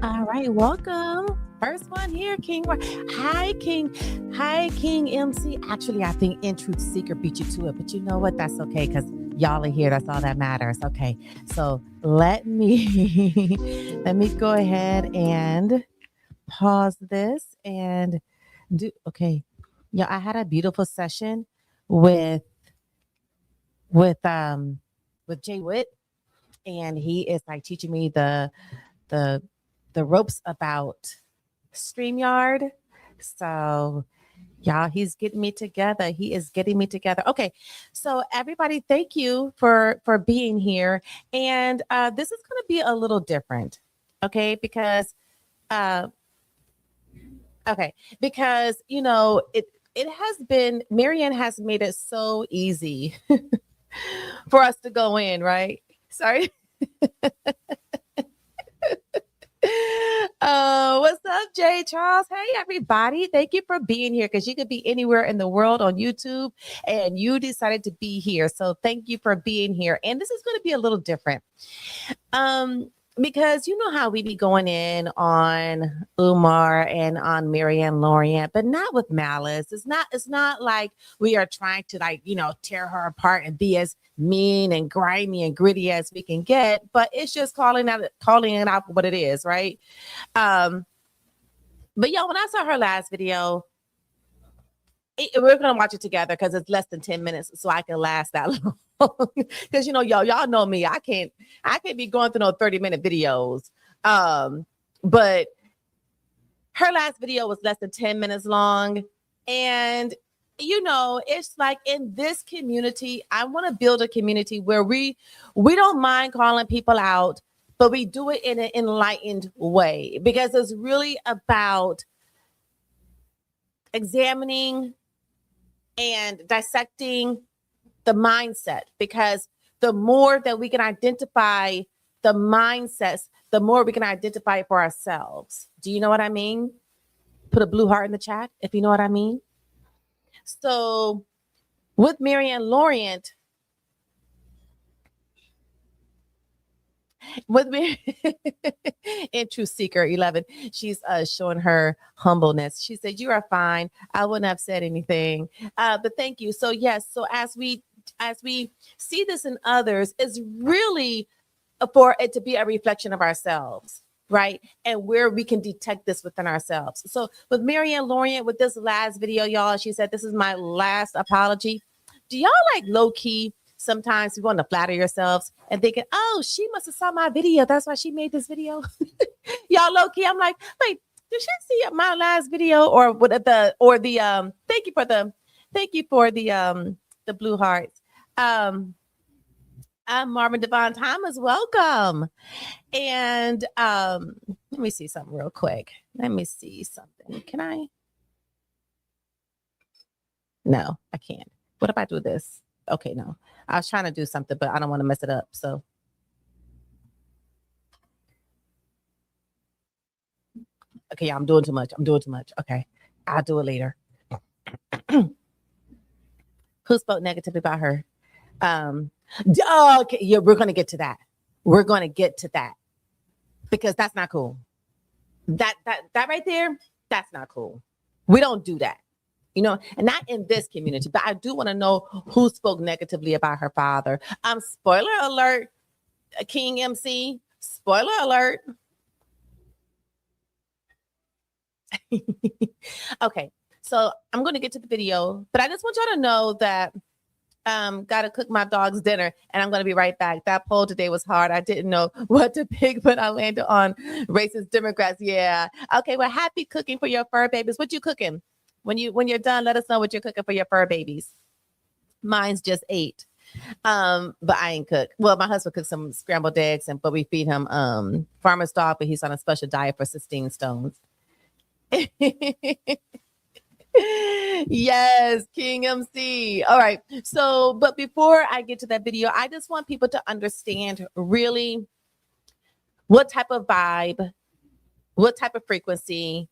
All right, welcome. First one here, King. Hi, King. Hi, King MC. Actually, I think In Truth Seeker beat you to it, but you know what? That's okay because y'all are here. That's all that matters. Okay, so let me let me go ahead and pause this and do. Okay, yeah, I had a beautiful session with with um with Jay Witt, and he is like teaching me the the ropes about StreamYard. So y'all, he's getting me together. He is getting me together. Okay. So everybody, thank you for being here. And this is gonna be a little different. Okay, uh because it has been Maryann has made it so easy for us to go in, right? Sorry. What's up, Jay Charles? Hey, everybody. Thank you for being here because you could be anywhere in the world on YouTube and you decided to be here. So thank you for being here. And this is going to be a little different. Because you know how we be going in on Umar and on Maryann Lorient, but not with malice. It's not like we are trying to tear her apart and be as mean and grimy and gritty as we can get, but it's just calling it out for what it is, right? Um, but yeah, when I saw her last video, we're gonna watch it together because it's less than 10 minutes, so I can last that long. Because y'all know me. I can't be going through no 30-minute videos. But her last video was less than 10 minutes long. And it's like in this community, I want to build a community where we don't mind calling people out, but we do it in an enlightened way because it's really about examining and dissecting the mindset, because the more that we can identify the mindsets, the more we can identify it for ourselves. Do you know what I mean? Put a blue heart in the chat if you know what I mean. So with Maryann Lorient, with me in True Seeker 11, she's showing her humbleness. She said, "You are fine. I wouldn't have said anything, but thank you." So yes, so as we see this in others, is really for it to be a reflection of ourselves, right? And where we can detect this within ourselves. So with Maryann Lorient, with this last video, y'all, she said, "This is my last apology." Do y'all like low key? Sometimes you want to flatter yourselves and thinking, "Oh, she must have saw my video. That's why she made this video." Y'all low key, I'm like, wait, did she see my last video or what the thank you for the blue hearts. Um, I'm Marvin Devon Thomas. Welcome. And let me see something real quick. Let me see something. Can I? No, I can't. What if I do this? Okay, no. I was trying to do something, but I don't want to mess it up. So, okay, yeah, I'm doing too much. I'm doing too much. Okay, I'll do it later. Who spoke negatively about her? Okay, yeah, we're going to get to that. We're going to get to that because that's not cool. That right there, that's not cool. We don't do that. And not in this community, but I do want to know who spoke negatively about her father. Spoiler alert, King MC, spoiler alert. Okay, so I'm going to get to the video, but I just want y'all to know that gotta cook my dog's dinner and I'm gonna be right back. That poll today was hard. I didn't know what to pick, but I landed on racist Democrats. Yeah. Okay, well, happy cooking for your fur babies. What you cooking? When you're done, let us know what you're cooking for your fur babies. Mine's just ate. But I ain't cook. Well, my husband cooks some scrambled eggs, but we feed him farmer's dog, but he's on a special diet for 16 stones. Yes, King MC. All right. So, but before I get to that video, I just want people to understand really what type of vibe, what type of frequency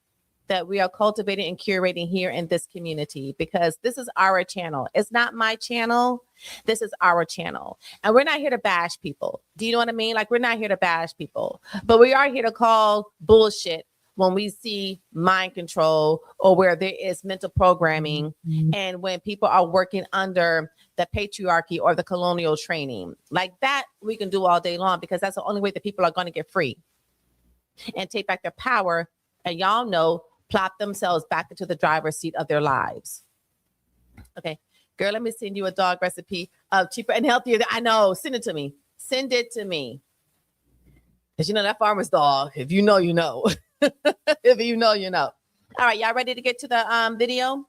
that we are cultivating and curating here in this community, because this is our channel. It's not my channel. This is our channel. And we're not here to bash people. Do you know what I mean? Like, we're not here to bash people, but we are here to call bullshit when we see mind control or where there is mental programming, and when people are working under the patriarchy or the colonial training. Like that, we can do all day long, because that's the only way that people are going to get free and take back their power. And y'all know, plop themselves back into the driver's seat of their lives. Okay, girl, let me send you a dog recipe of cheaper and healthier. I know, send it to me. Send it to me. Because you know that farmer's dog. If you know, you know. If you know, you know. All right, y'all ready to get to the video?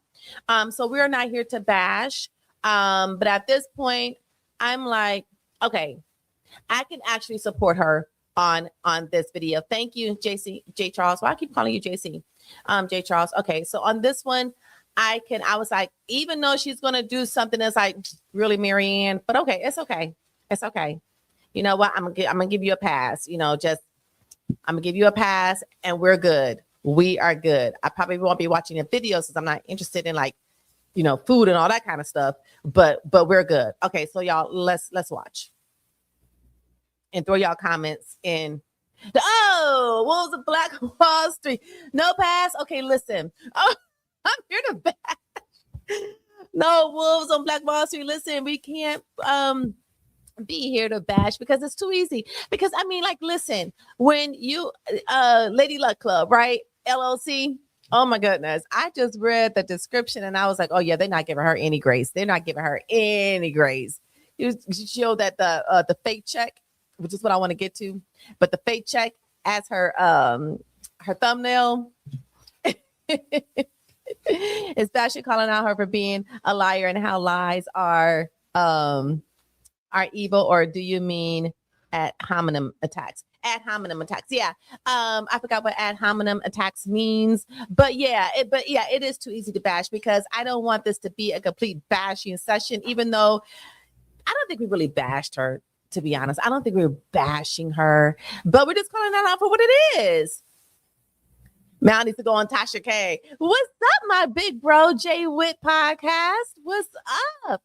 So we're not here to bash. But at this point, I'm like, okay, I can actually support her on this video. Thank you, J Charles. Why I keep calling you JC? J Charles. Okay, so on this one, I was like, even though she's gonna do something that's like really Maryann, but okay, it's okay. It's okay. You know what? I'm gonna give you a pass. You know, I'm gonna give you a pass, and we're good. We are good. I probably won't be watching the videos because I'm not interested in, like, you know, food and all that kind of stuff. But we're good. Okay, so y'all, let's watch and throw y'all comments in. Wolves of Black Wall Street. No pass. Okay, listen. Oh, I'm here to bash. No wolves on Black Wall Street. Listen, we can't be here to bash because it's too easy. Because I mean, like, listen, when you Lady Luck Club, right? LLC. Oh my goodness. I just read the description and I was like, oh yeah, they're not giving her any grace. They're not giving her any grace. You show that the fake check, which is what I want to get to, but the fake check as her thumbnail. Especially calling out her for being a liar and how lies are evil. Or do you mean ad hominem attacks? Ad hominem attacks. Yeah. I forgot what ad hominem attacks means, but yeah, it is too easy to bash, because I don't want this to be a complete bashing session, even though I don't think we really bashed her, to be honest. I don't think we were bashing her, but we're just calling that out for what it is. Now I need to go on Tasha K. What's up, my big bro, Jay Witt podcast? What's up?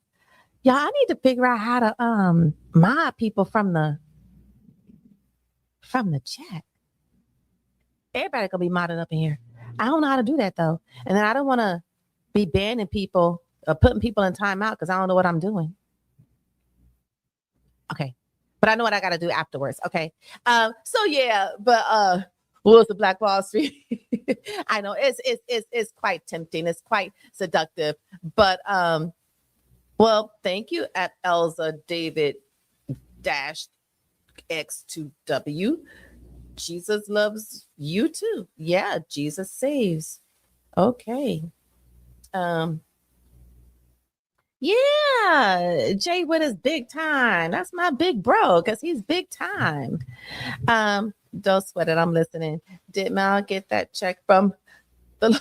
Y'all, I need to figure out how to mod people from the chat. Everybody gonna be modded up in here. I don't know how to do that though. And then I don't want to be banning people or putting people in timeout because I don't know what I'm doing. Okay. But I know what I gotta do afterwards. Okay. So yeah, but Wolves of Black Wall Street. I know it's quite tempting. It's quite seductive. But well, thank you at Elza David -X2W. Jesus loves you too. Yeah, Jesus saves. Okay. Yeah, Jay Witt is big time. That's my big bro, because he's big time. Don't sweat it. I'm listening. Did Mal get that check from the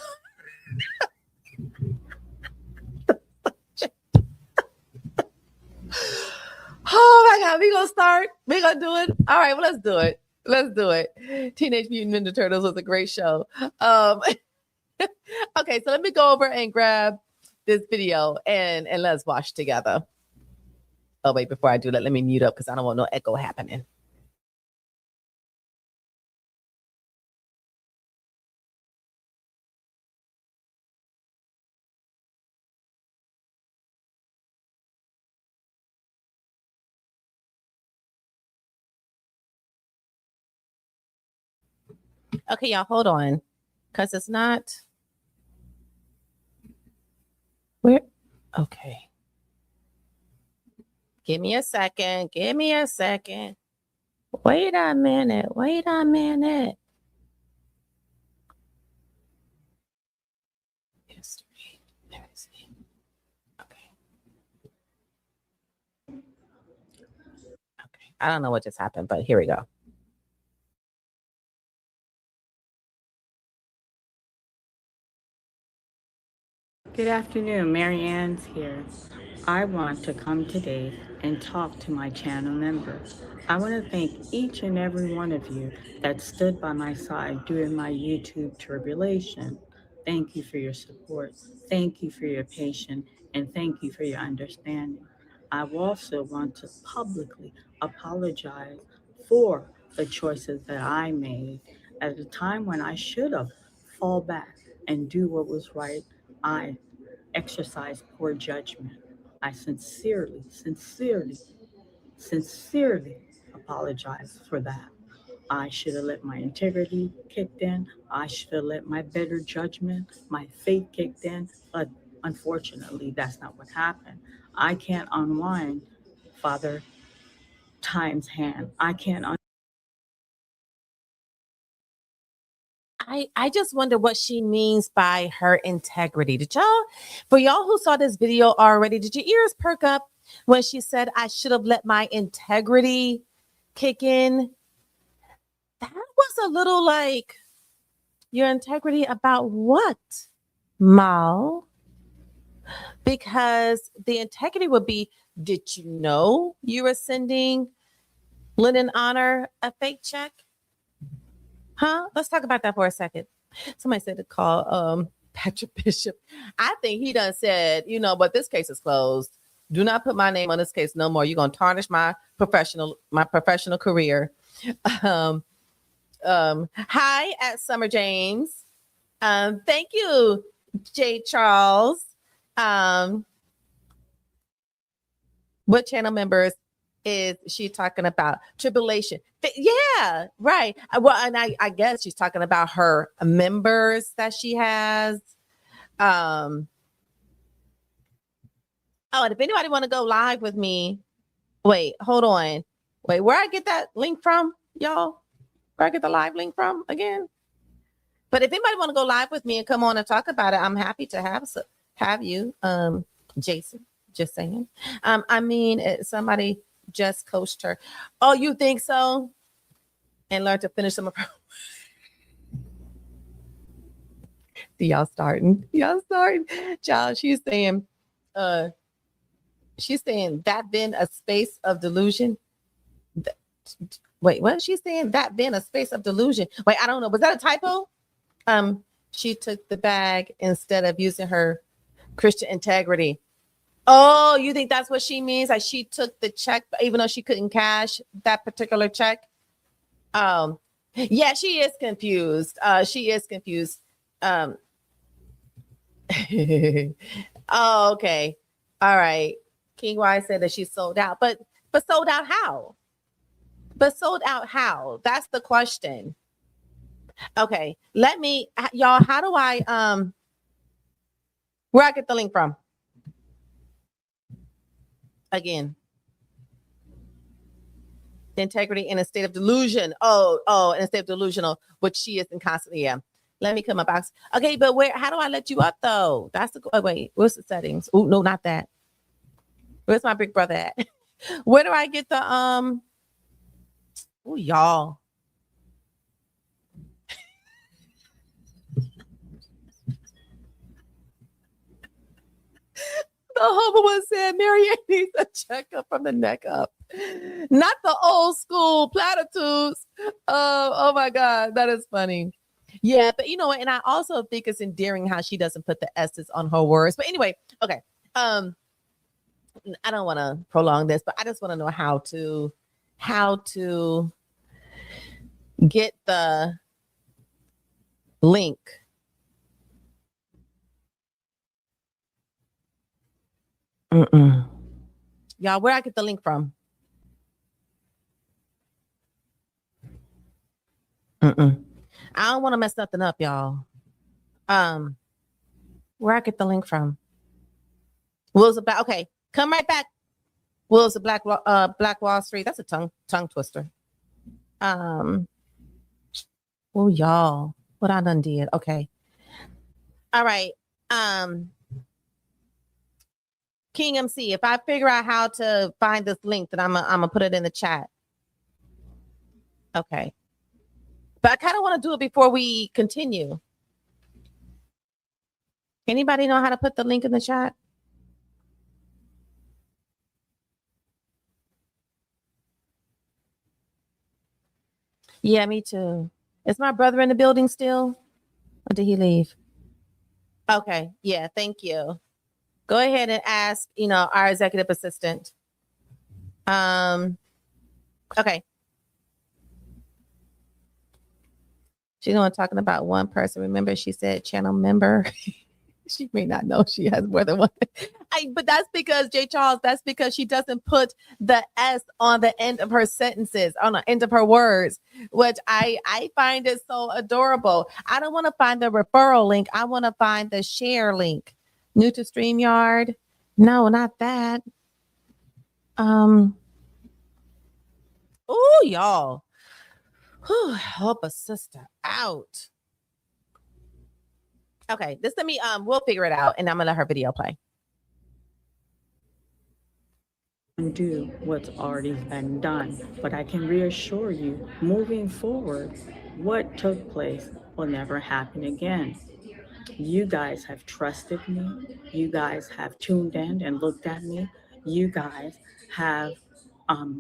Oh my God, we gonna start. We gonna do it. All right, well, let's do it. Let's do it. Teenage Mutant Ninja Turtles was a great show. Okay, so let me go over and grab this video and let's watch together. Oh wait, before I do that, let me mute up because I don't want no echo happening. Okay, y'all, hold on, because it's not. Where? Okay. Give me a second. Give me a second. Wait a minute. Wait a minute. History. Let me see. Okay. Okay. I don't know what just happened, but here we go. Good afternoon, Maryann's here. I want to come today and talk to my channel members. I want to thank each and every one of you that stood by my side during my YouTube tribulation. Thank you for your support. Thank you for your patience. And thank you for your understanding. I also want to publicly apologize for the choices that I made at a time when I should have fall back and do what was right. I exercised poor judgment. I sincerely apologize for that. I should have let my integrity kicked in. I should have let my better judgment, my faith kicked in. But unfortunately, that's not what happened. I can't unwind Father Time's hand. I can't. I just wonder what she means by her integrity. Did y'all, for y'all who saw this video already, did your ears perk up when she said, I should have let my integrity kick in? That was a little like, your integrity about what, Mal? Because the integrity would be, did you know you were sending Lynn Honor a fake check? Huh? Let's talk about that for a second. Somebody said to call Patrick Bishop. I think he done said, but this case is closed. Do not put my name on this case no more. You're gonna tarnish my professional career. Hi at Summer James. Thank you, J. Charles. What channel members is she talking about? Tribulation. Yeah, right. Well, and I guess she's talking about her members that she has. Oh, and if anybody want to go live with me, wait, hold on. Wait, where I get that link from, y'all? Where I get the live link from again? But if anybody want to go live with me and come on and talk about it, I'm happy to have you, Jason. Just saying. Somebody just coached her. Oh, you think so? And learn to finish some of her. Y'all starting. Child, she's saying that been a space of delusion. Wait, what is she saying? That been a space of delusion. Wait, I don't know. Was that a typo? She took the bag instead of using her Christian integrity. Oh, you think that's what she means? Like she took the check, even though she couldn't cash that particular check? Yeah, she is confused. Oh, okay. All right. King Y said that she sold out, but sold out how? That's the question. Okay, y'all, how do I where I get the link from? Again. The integrity in a state of delusion. Oh, in a state of delusional, which she is in constantly. Yeah. Let me come up. Okay, but how do I let you up though? That's the wait, what's the settings? Oh, no, not that. Where's my big brother at? Where do I get the oh, y'all? The humble one said Maryann needs a checkup from the neck up. Not the old school platitudes. Oh my God, that is funny. Yeah, but and I also think it's endearing how she doesn't put the S's on her words. But anyway, okay. I don't want to prolong this, but I just want to know how to get the link. Y'all, where I get the link from? I don't want to mess nothing up, y'all. Where I get the link from? Will's about okay. Come right back. Will's a Black Wall Street. That's a tongue twister. Oh, y'all, what I done did. Okay. All right. King MC, if I figure out how to find this link, then I'm gonna put it in the chat. Okay. But I kind of want to do it before we continue. Anybody know how to put the link in the chat? Yeah, me too. Is my brother in the building still? Or did he leave? Okay. Yeah. Thank you. Go ahead and ask, our executive assistant. Okay. She's only talking about one person. Remember, she said channel member. She may not know she has more than one. But that's because, Jay Charles, that's because she doesn't put the S on the end of her sentences, on the end of her words, which I find it so adorable. I don't want to find the referral link. I want to find the share link. New to StreamYard. No, not that. Oh, y'all. Whew, help a sister out. Okay, this let me we'll figure it out, and I'm gonna let her video play. Undo what's already been done, but I can reassure you, moving forward, what took place will never happen again. You guys have trusted me. You guys have tuned in and looked at me. You guys have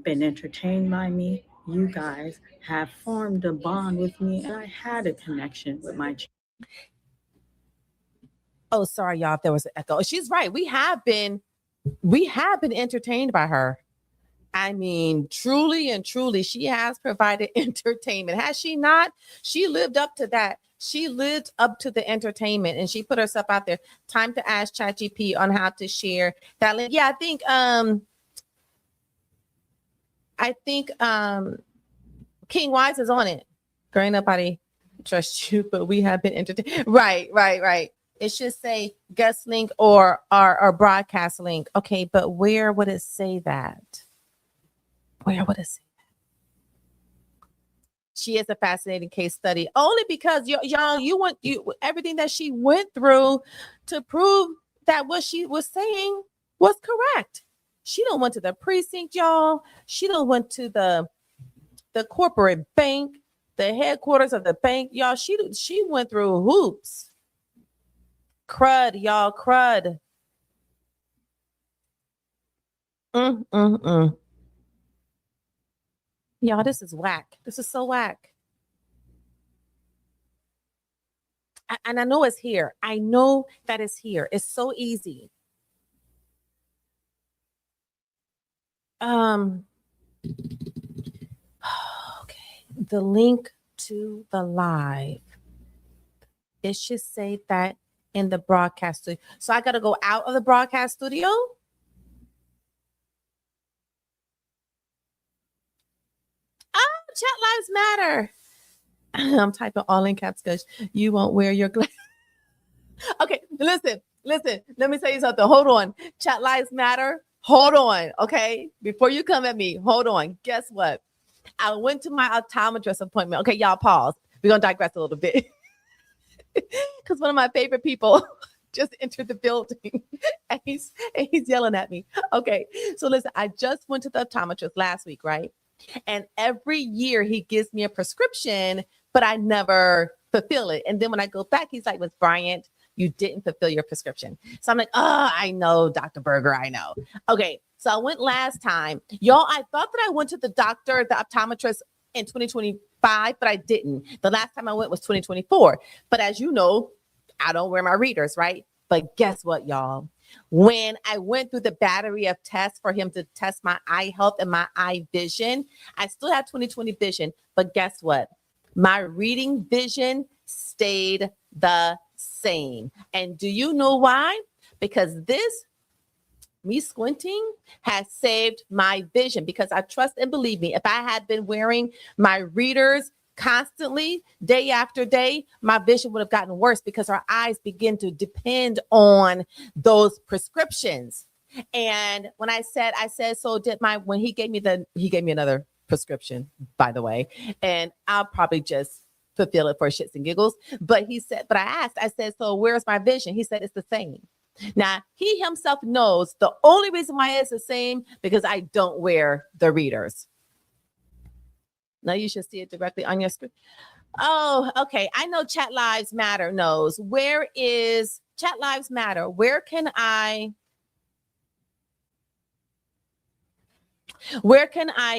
been entertained by me. You guys have formed a bond with me, and I had a connection with my. Oh, sorry, y'all, if there was an echo. She's right. We have been entertained by her. I mean, truly and truly, she has provided entertainment. Has she not? She lived up to that. She lived up to the entertainment, and she put herself out there. Time to ask ChatGPT on how to share that link. Yeah, I think King Wise is on it. Girl, ain't nobody trust you, but we have been entertained. Right. It should say guest link or broadcast link. Okay, but where would it say that? Where would it say that? She is a fascinating case study, only because y'all, you everything that she went through to prove that what she was saying was correct. She don't went to the precinct, y'all. She don't went to the corporate bank, the headquarters of the bank, y'all. She went through hoops. Crud, y'all, crud. Mm. Y'all, this is whack. This is so whack. And I know it's here. I know that it's here. It's so easy. Okay. The link to the live. It should say that in the broadcast studio. So I got to go out of the broadcast studio. Oh, chat lives matter. I'm typing all in caps because you won't wear your glasses. Okay, listen. Let me tell you something. Hold on. Chat lives matter. Hold on. Okay. Before you come at me, hold on. Guess what? I went to my optometrist appointment. Okay, y'all pause. We're going to digress a little bit. Because one of my favorite people just entered the building and he's yelling at me. Okay. So listen, I just went to the optometrist last week, right? And every year he gives me a prescription, but I never fulfill it. And then when I go back, he's like, Miss Bryant, you didn't fulfill your prescription. So I'm like, oh, I know, Dr. Berger, I know. Okay. So I went last time. Y'all, I thought that I went to the doctor, the optometrist in 2025, but I didn't. The last time I went was 2024. But as you know, I don't wear my readers, right? But guess what, y'all? When I went through the battery of tests for him to test my eye health and my eye vision, I still have 20/20 vision. But guess what? My reading vision stayed the same. And do you know why? Because me squinting has saved my vision, because I trust and believe me, if I had been wearing my readers constantly day after day, my vision would have gotten worse, because our eyes begin to depend on those prescriptions. And when I said, so did when he gave me another prescription, by the way, and I'll probably just fulfill it for shits and giggles. But I said, so where's my vision? He said, it's the same. Now, he himself knows the only reason why it's the same, because I don't wear the readers. Now you should see it directly on your screen. Oh, okay. I know Chat Lives Matter knows. Where is Chat Lives Matter? Where can I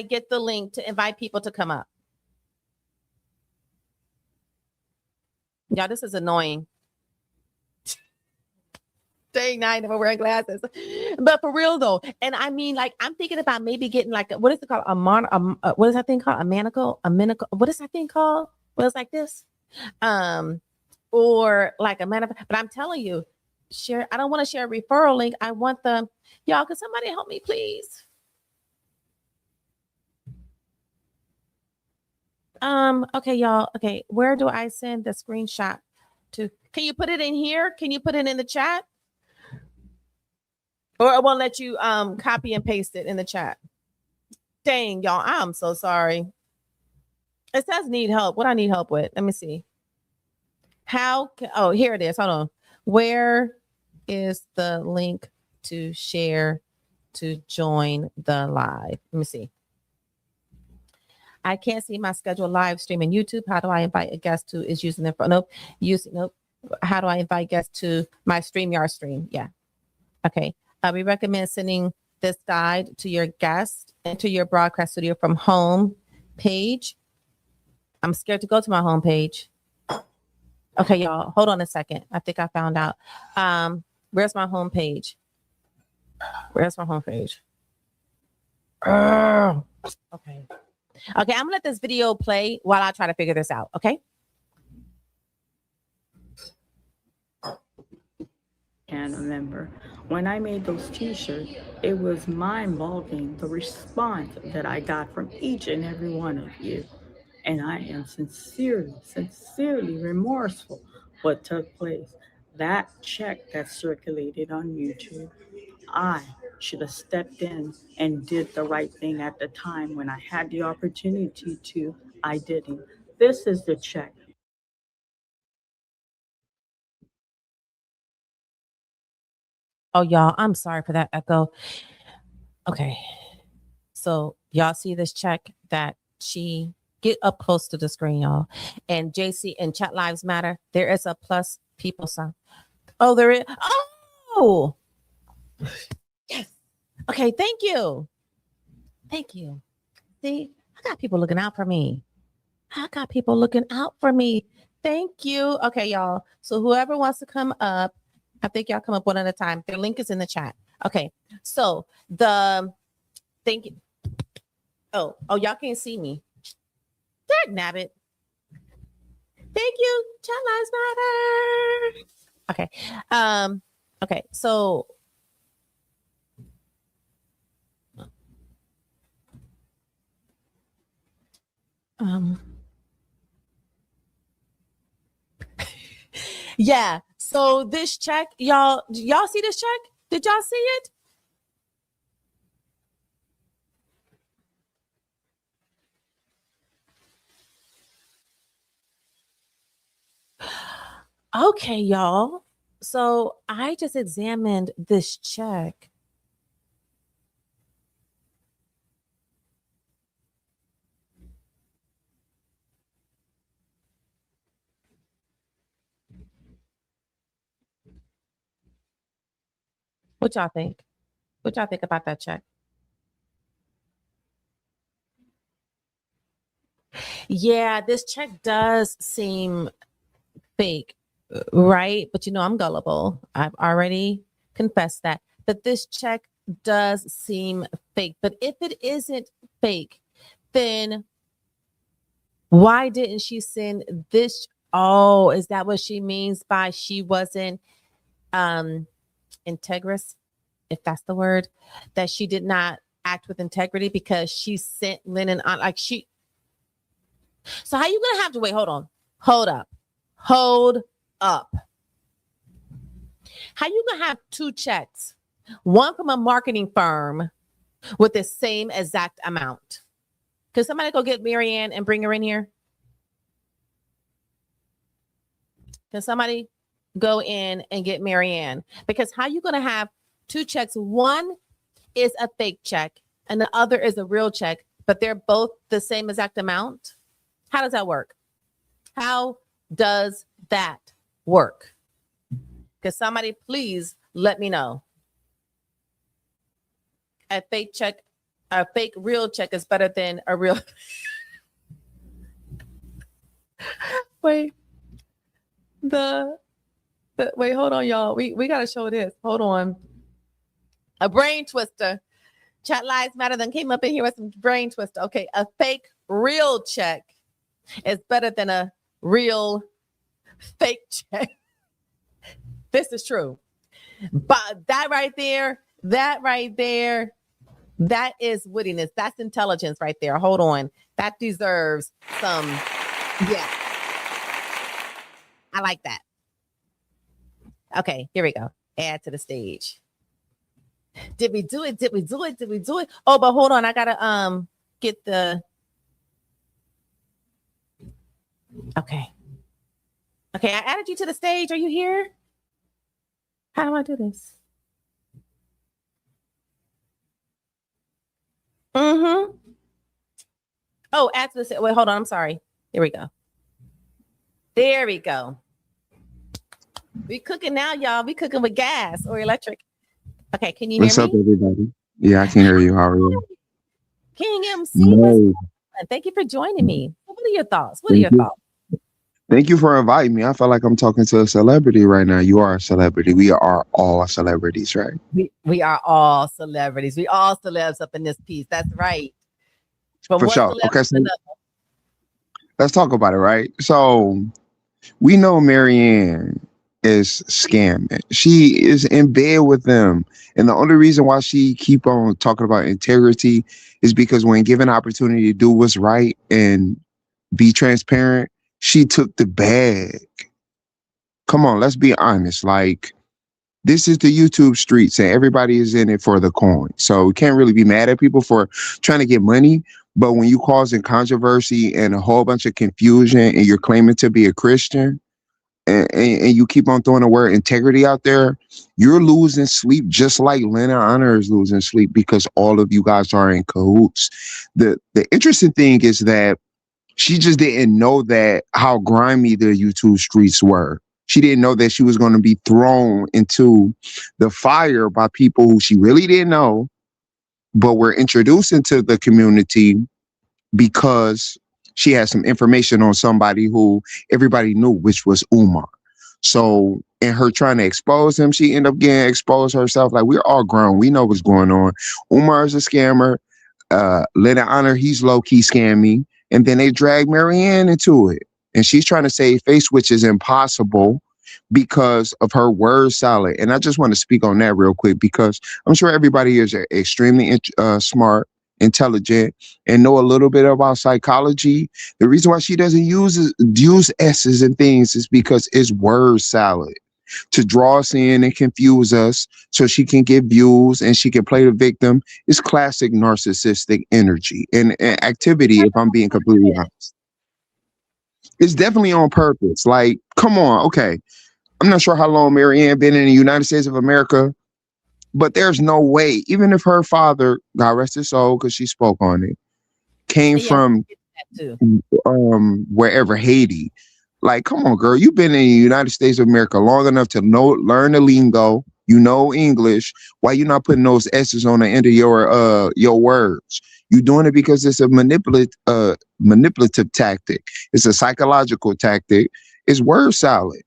get the link to invite people to come up? Y'all, this is annoying. Dang, now I never wearing glasses. But for real though, and I mean, like, I'm thinking about maybe getting like what is it called? What is that thing called? A manacle? A manacle? What is that thing called? What is like this? Um, or like a manif. But I'm telling you, share. I don't want to share a referral link. I want the y'all. Can somebody help me, please? Okay, y'all. Okay, where do I send the screenshot to? Can you put it in here? Can you put it in the chat? Or I won't let you copy and paste it in the chat. Dang, y'all, I'm so sorry. It says need help. What I need help with? Let me see. Oh, here it is. Hold on. Where is the link to share to join the live? Let me see. I can't see my scheduled live stream in YouTube. How do I invite a guest to is using the nope. Nope. How do I invite guests to my StreamYard stream? Yeah. Okay. We recommend sending this guide to your guest and to your broadcast studio from home page. I'm scared to go to my home page. Okay, y'all, hold on a second. I think I found out. Where's my home page? Where's my home page? Okay. Okay, I'm gonna let this video play while I try to figure this out. Okay. And remember, when I made those t-shirts, it was mind-boggling the response that I got from each and every one of you. And I am sincerely remorseful what took place. That check that circulated on YouTube, I should have stepped in and did the right thing at the time when I had the opportunity to. I didn't. This is the check. Oh, y'all, I'm sorry for that echo. Okay. So y'all see this check that she get up close to the screen, y'all. And JC and Chat Lives Matter, there is a plus people sign. Oh, there is. Oh, yes. Okay, thank you. Thank you. See, I got people looking out for me. I got people looking out for me. Thank you. Okay, y'all. So whoever wants to come up, I think y'all come up one at a time. Their link is in the chat. Okay. So thank you. Oh, y'all can't see me. Dag nabbit. Thank you. Chat Lives Matter. Okay. Okay. So yeah. So this check, y'all see this check? Did y'all see it? Okay, y'all. So I just examined this check. What y'all think? What y'all think about that check? Yeah, this check does seem fake, right? But I'm gullible. I've already confessed that. But this check does seem fake. But if it isn't fake, then why didn't she send this? Oh, is that what she means by she wasn't integrous, if that's the word, that she did not act with integrity because she sent linen on like she. So how you gonna have to wait? Hold on. Hold up. How you gonna have two checks? One from a marketing firm with the same exact amount. Can somebody go get Maryann and bring her in here? Can somebody go in and get Maryann? Because how you gonna have two checks? One is a fake check and the other is a real check, but they're both the same exact amount. How does that work? How does that work? Can somebody please let me know? A fake real check is better than a real. Wait, the Wait, hold on, y'all. We gotta show this. Hold on. A brain twister. Chat Lives Matter then came up in here with some brain twister. Okay, a fake real check is better than a real fake check. This is true. But that right there, that is wittiness. That's intelligence right there. Hold on. That deserves some, yeah. I like that. Okay, here we go. Add to the stage. Did we do it? Did we do it? Did we do it? Oh, but hold on. I gotta get the okay. Okay, I added you to the stage. Are you here? How do I do this? Mm-hmm. Oh, add to the wait, hold on. I'm sorry. Here we go. There we go. We cooking now, y'all. We cooking with gas or electric. Okay, can you hear What's me? up, everybody? Yeah, I can hear you. How are you? King MC, No, thank you for joining me. What are your thoughts? What are thank your you. thoughts? Thank you for inviting me. I feel like I'm talking to a celebrity right now. You are a celebrity. We are all celebrities, right? We are all celebrities. We all celebs up in this piece. That's right. From For one sure. celeb Okay, to so another. let's talk about it, right? So we know Maryann is scamming. She is in bed with them. And the only reason why she keep on talking about integrity is because when given opportunity to do what's right and be transparent, she took the bag. Come on, let's be honest. Like, this is the YouTube streets and everybody is in it for the coin. So we can't really be mad at people for trying to get money. But when you causing controversy and a whole bunch of confusion and you're claiming to be a Christian and you keep on throwing the word integrity out there, you're losing sleep just like Lena Honor is losing sleep because all of you guys are in cahoots. The interesting thing is that she just didn't know that how grimy the YouTube streets were. She didn't know that she was going to be thrown into the fire by people who she really didn't know, but were introduced into the community because she had some information on somebody who everybody knew, which was Umar. So in her trying to expose him, she ended up getting exposed herself. Like, we're all grown. We know what's going on. Umar is a scammer. Let it honor, he's low-key scamming. And then they drag Maryann into it. And she's trying to save face, which is impossible because of her word salad. And I just want to speak on that real quick because I'm sure everybody here is extremely smart, intelligent, and know a little bit about psychology. The reason why she doesn't use S's and things is because it's word salad to draw us in and confuse us so she can get views and she can play the victim. Is classic narcissistic energy and activity, if I'm being completely honest. It's definitely on purpose. Like, come on, okay. I'm not sure how long Maryann been in the United States of America, but there's no way, even if her father, God rest his soul, because she spoke on it, came Yeah, from too. wherever, Haiti. Like, come on, girl, you've been in the United States of America long enough to learn the lingo. You know English. Why you not putting those S's on the end of your words? You doing it because it's a manipulative tactic. It's a psychological tactic. It's word salad.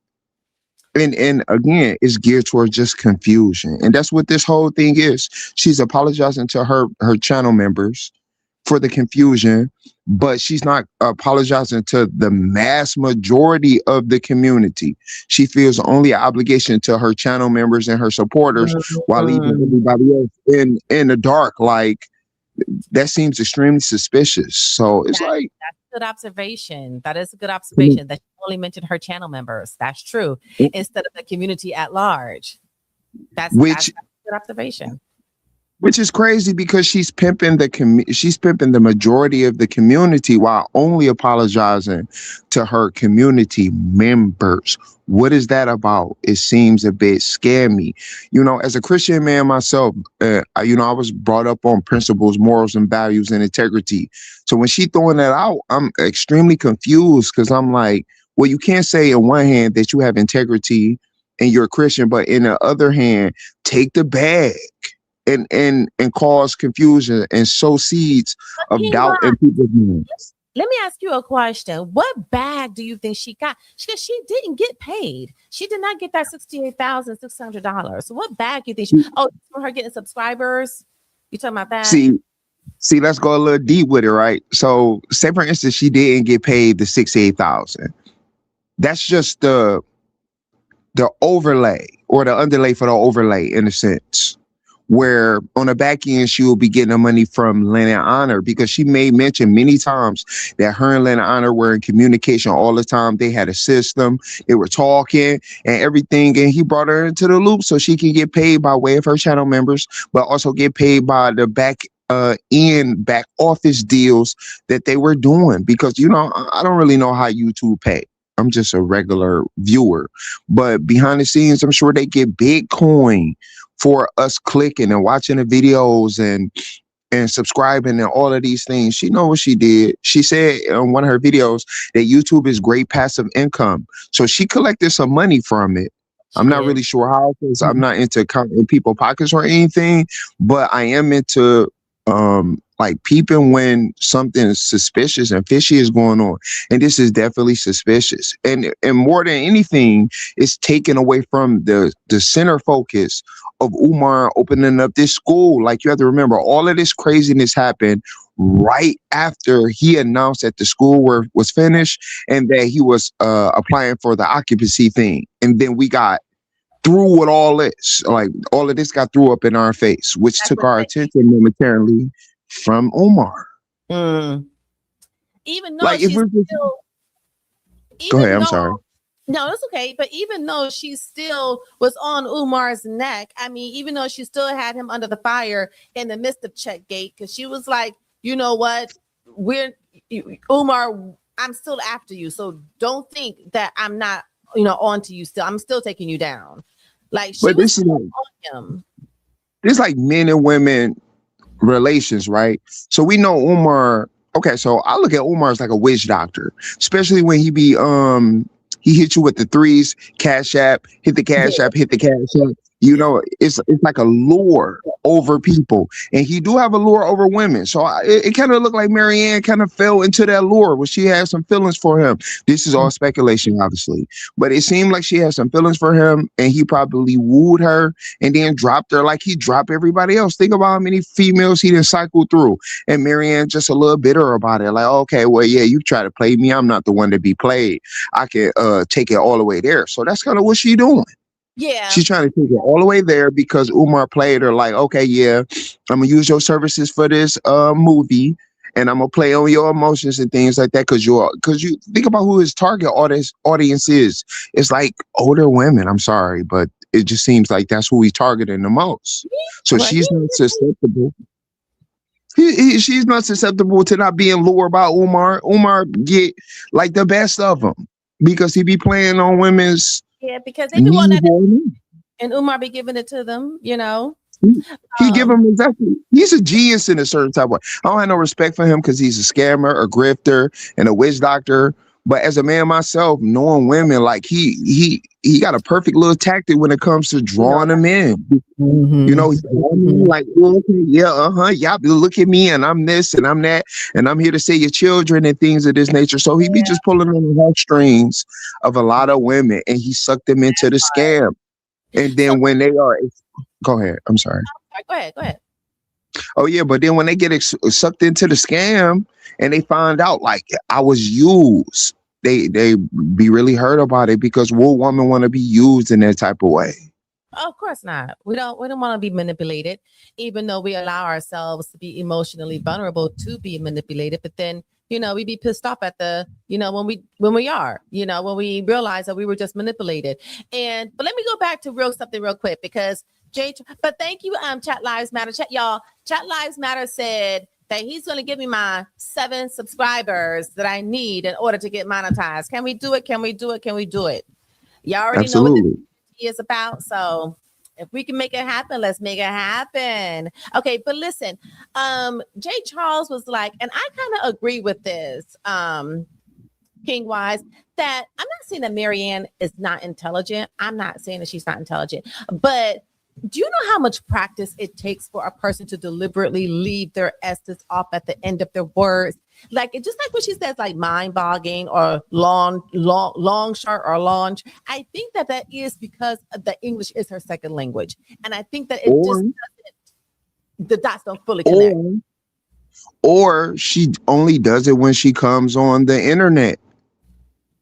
And again, it's geared towards just confusion. And that's what this whole thing is. She's apologizing to her channel members for the confusion, but she's not apologizing to the mass majority of the community. She feels only an obligation to her channel members and her supporters while leaving everybody else in the dark. Like, that seems extremely suspicious. So it's like, That's a good observation. That is a good observation that she only mentioned her channel members. That's true. Instead of the community at large. That's a good observation. which is crazy because she's pimping the majority of the community while only apologizing to her community members. What is that about? It seems a bit scammy. As a Christian man myself, I was brought up on principles, morals, and values and integrity. So when she throwing that out, I'm extremely confused because I'm like, well, you can't say on one hand that you have integrity and you're a Christian, but in the other hand, take the bag and cause confusion and sow seeds of doubt in people's minds. Let me ask you a question. What bag do you think she got? Because she didn't get paid. She did not get that $68,600. So what bag do you think she? Oh, from her getting subscribers. You talking about that? See, let's go a little deep with it, right? So, say for instance, she didn't get paid the 68,000. That's just the overlay or the underlay for the overlay in a sense. Where on the back end she will be getting the money from Lynn and Honor, because she made mention many times that her and Lynn and Honor were in communication all the time. They had a system, they were talking and everything, and he brought her into the loop so she can get paid by way of her channel members, but also get paid by the back office deals that they were doing. Because I don't really know how YouTube pay. I'm just a regular viewer, but behind the scenes, I'm sure they get Bitcoin for us clicking and watching the videos and subscribing and all of these things. She know what she did. She said on one of her videos that YouTube is great passive income. So she collected some money from it. I'm not really sure how, because I'm not into counting people's pockets or anything, but I am into like peeping when something suspicious and fishy is going on. And this is definitely suspicious. And more than anything, it's taken away from the center focus of Umar opening up this school. Like, you have to remember, all of this craziness happened right after he announced that the school was finished and that he was applying for the occupancy thing. And then we got through with all this. Like, all of this got threw up in our face, which took our attention momentarily from Umar. Even though Like, she's go ahead, I'm sorry. No, that's okay. But even though she still was on Umar's neck, I mean, even though she still had him under the fire in the midst of Checkgate, because she was like, you know what, Umar, I'm still after you. So don't think that I'm not, on to you still. I'm still taking you down. Like, she was on him. It's like men and women relations, right? So we know Umar. Okay, so I look at Umar as like a witch doctor, especially when he hit you with the threes, cash app, hit the cash app, hit the cash app. It's like a lure over people, and he do have a lure over women. So it kind of looked like Maryann kind of fell into that lure where she had some feelings for him. This is all speculation, obviously, but it seemed like she had some feelings for him, and he probably wooed her and then dropped her like he dropped everybody else. Think about how many females he didn't cycle through, and Maryann just a little bitter about it. Like, okay, well, yeah, you try to play me. I'm not the one to be played. I can take it all the way there. So that's kind of what she doing. Yeah. She's trying to take it all the way there because Umar played her like, okay, yeah, I'm gonna use your services for this movie, and I'm gonna play on your emotions and things like that. Cause you think about who his target audience is. It's like older women. I'm sorry, but it just seems like that's who he's targeting the most. So she's not susceptible. She's not susceptible to not being lured by Umar. Umar get like the best of them because he be playing on women's. Yeah, because they be wanting that, and Umar be giving it to them, He give him exactly. He's a genius in a certain type of way. I don't have no respect for him because he's a scammer, a grifter, and a witch doctor. But as a man myself, knowing women, like he got a perfect little tactic when it comes to drawing them in. He's like, well, okay, y'all look at me, and I'm this, and I'm that, and I'm here to save your children and things of this nature. So he be just pulling on the heartstrings of a lot of women, and he sucked them into the scam. And then when they are, go ahead. I'm sorry. Go ahead. Oh yeah, but then when they get sucked into the scam and they find out like I was used, they be really hurt about it because what woman want to be used in that type of way? Of course not. We don't want to be manipulated, even though we allow ourselves to be emotionally vulnerable to be manipulated. But then, we be pissed off at when we realize that we were just manipulated. But let me go back to something real quick because but thank you, Chat Lives Matter. Chat Lives Matter said that he's going to give me my 7 subscribers that I need in order to get monetized. Can we do it? Can we do it? Can we do it? Y'all already know what this is about. So if we can make it happen, let's make it happen. Okay, but listen, Jay Charles was like, and I kind of agree with this, King Wise, that I'm not saying that Maryann is not intelligent. I'm not saying that she's not intelligent, but do you know how much practice it takes for a person to deliberately leave their S's off at the end of their words? Like it just like what she says, like mind boggling or long short or launch. I think that that is because the English is her second language, and I think that it Or just the dots don't fully connect. or or she only does it when she comes on the internet.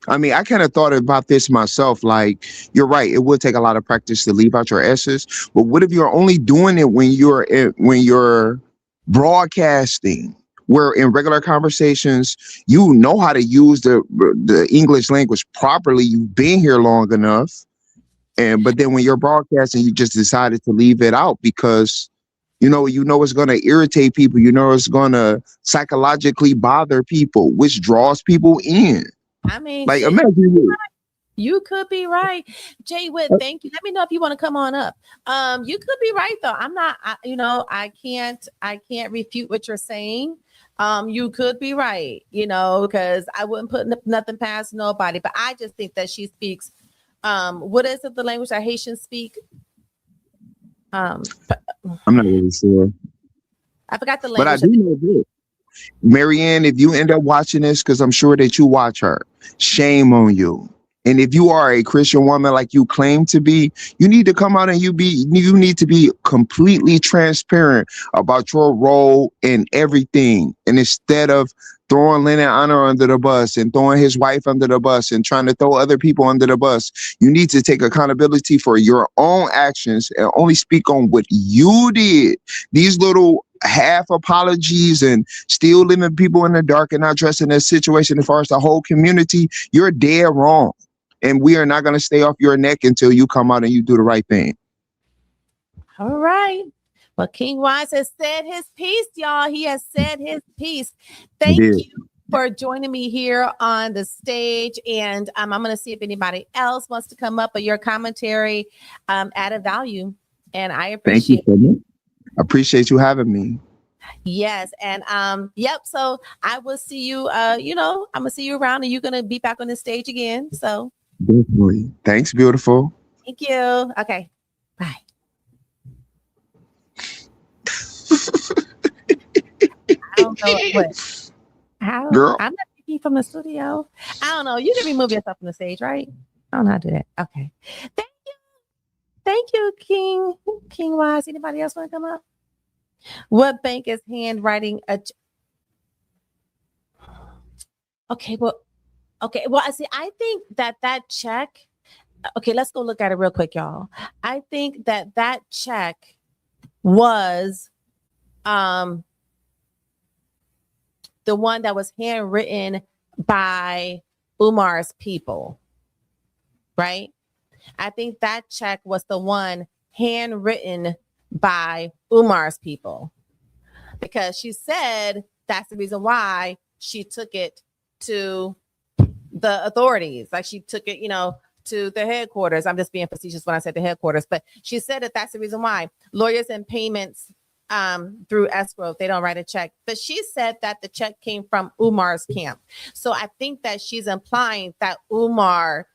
I mean, I kind of thought about this myself. Like, you're right; it would take a lot of practice to leave out your S's. But what if you're only doing it when you're broadcasting? Where in regular conversations, you know how to use the English language properly. You've been here long enough, but then when you're broadcasting, you just decided to leave it out because it's going to irritate people. It's going to psychologically bother people, which draws people in. I mean, Like, shit, imagine you could be right. Jay Witt, it. thank you. Let me know if you want to come on up. You could be right though. I'm not, I can't refute what you're saying. You could be right, because I wouldn't put nothing past nobody, but I just think that she speaks, what is it, the language that Haitians speak? I'm not really sure, I forgot the but I language. do know this. Maryann, if you end up watching this, because I'm sure that you watch her, shame on you. And if you are a Christian woman like you claim to be, you need to come out and you need to be completely transparent about your role in everything. And instead of throwing Lennon Honor under the bus and throwing his wife under the bus and trying to throw other people under the bus, you need to take accountability for your own actions and only speak on what you did. These little half apologies and still leaving people in the dark and not addressing the situation as far as the whole community, you're dead wrong. And we are not going to stay off your neck until you come out and you do the right thing. All right. Well, King Wise has said his piece, y'all. He has said his piece. Thank you for joining me here on the stage. And I'm going to see if anybody else wants to come up, but your commentary added value. And I appreciate it. I appreciate you having me. Yes. And yep. So I will see you, I'm going to see you around and you're going to be back on the stage again. So definitely. Thanks, beautiful. Thank you. Okay. Bye. I don't know what. How? Girl. I'm not speaking from the studio. I don't know. You can remove yourself from the stage, right? I don't know how to do that. Okay. Thank you. Thank you, King Wise. Anybody else want to come up? What bank is handwriting a? Okay. Well, I see. I think that check. Okay, let's go look at it real quick, y'all. I think that check was the one that was handwritten by Umar's people, right? I think that check was the one handwritten by Umar's people because she said that's the reason why she took it to the authorities. Like she took it, to the headquarters. I'm just being facetious when I said the headquarters, but she said that that's the reason why lawyers and payments through escrow, they don't write a check. But she said that the check came from Umar's camp. So I think that she's implying that Umar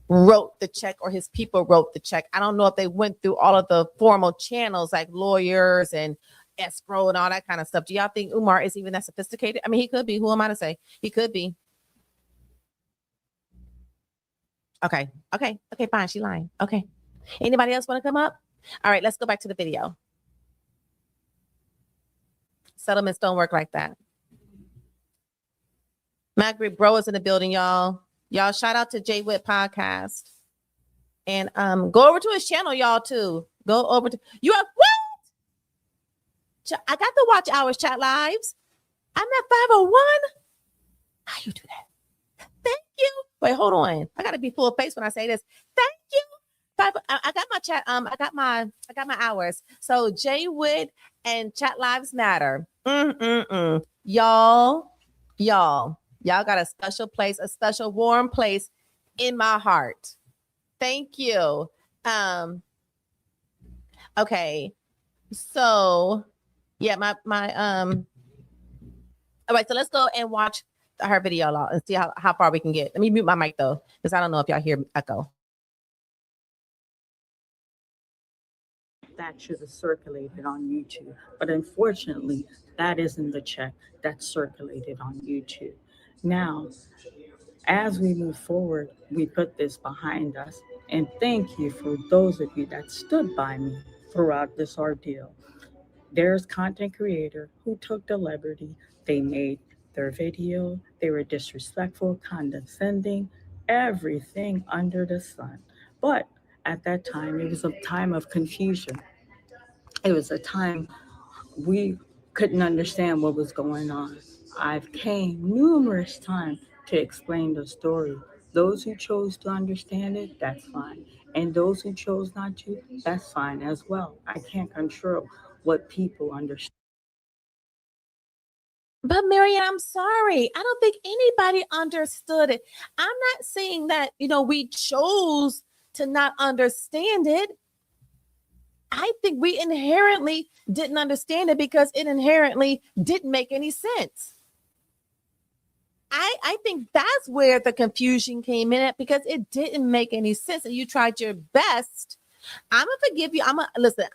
wrote the check or his people wrote the check. I don't know if they went through all of the formal channels like lawyers and escrow and all that kind of stuff. Do y'all think Umar is even that sophisticated? I mean, he could be. Who am I to say? He could be. Okay, fine. She lying. Okay. Anybody else want to come up? All right, let's go back to the video. Settlements don't work like that. Magritte Bro is in the building, y'all. Y'all, shout out to Jay Witt Podcast. And go over to his channel, y'all, too. Go over to you have what? I got the watch hours chat lives. I'm at 501. How you do that? Thank you. Wait, hold on. I gotta be full face when I say this. Thank you. I got my chat. I got my hours. So Jay Wood and Chat Lives Matter. Y'all got a special place, a special warm place in my heart. Thank you. Okay. So yeah, my all right, so let's go and watch her video and see how far we can get. Let me mute my mic though, because I don't know if y'all hear echo. that should have circulated on YouTube. But unfortunately, that isn't the check that's circulated on YouTube. Now, as we move forward, we put this behind us. And thank you for those of you that stood by me throughout this ordeal. There's content creator who took the liberty. They made their video. They were disrespectful, condescending, everything under the sun. But at that time, it was a time of confusion. It was a time we couldn't understand what was going on. I've came numerous times to explain the story. Those who chose to understand it, that's fine. And those who chose not to, that's fine as well. I can't control what people understand. But Maryann, I'm sorry. I don't think anybody understood it. I'm not saying that, we chose to not understand it. I think we inherently didn't understand it because it inherently didn't make any sense. I think that's where the confusion came in at, because it didn't make any sense and you tried your best. I'm gonna forgive you. Listen,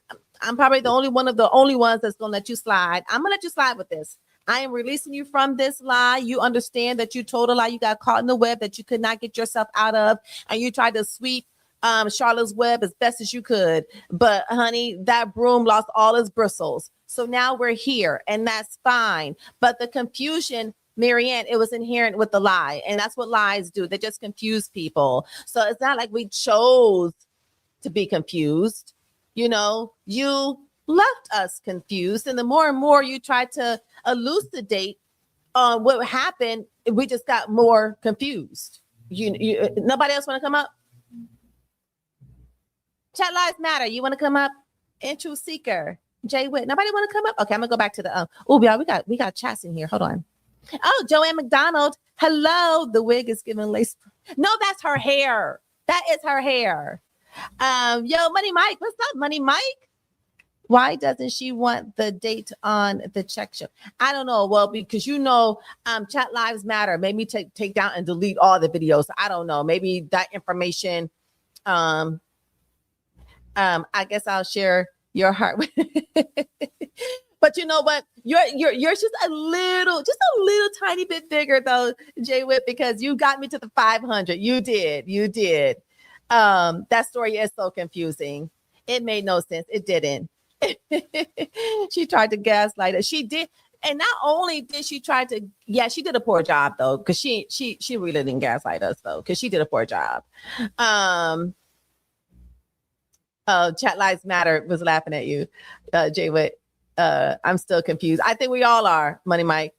I'm probably the only one of the only ones that's gonna let you slide. I'm gonna let you slide with this. I am releasing you from this lie. You understand that you told a lie. You got caught in the web that you could not get yourself out of, and you tried to sweep Charlotte's Web as best as you could. But honey, that broom lost all its bristles. So now we're here, and that's fine. But the confusion, Maryann, it was inherent with the lie. And that's what lies do. They just confuse people. So it's not like we chose to be confused. You left us confused. And the more and more you try to elucidate on what happened, we just got more confused. Nobody else want to come up? Chat Lives Matter. You want to come up? Intruth Seeker. Jay Witt. Nobody want to come up? Okay, I'm gonna go back to the y'all, we got chats in here. Hold on. Oh, Joanne McDonald. Hello. The wig is giving lace. No, that's her hair. That is her hair. Yo, Money Mike. What's up, Money Mike? Why doesn't she want the date on the check show? I don't know. Well, because Chat Lives Matter made me take down and delete all the videos. I don't know. Maybe that information. I guess I'll share your heart with. But you know what? You're just a little tiny bit bigger though, Jay Witt, because you got me to the 500. You did. That story is so confusing. It made no sense. It didn't. She tried to gaslight us. She did. And not only did she try to, she did a poor job though, because she really didn't gaslight us though, because she did a poor job. Chat Lives Matter was laughing at you, Jay Witt. I'm still confused. I think we all are, Money Mike.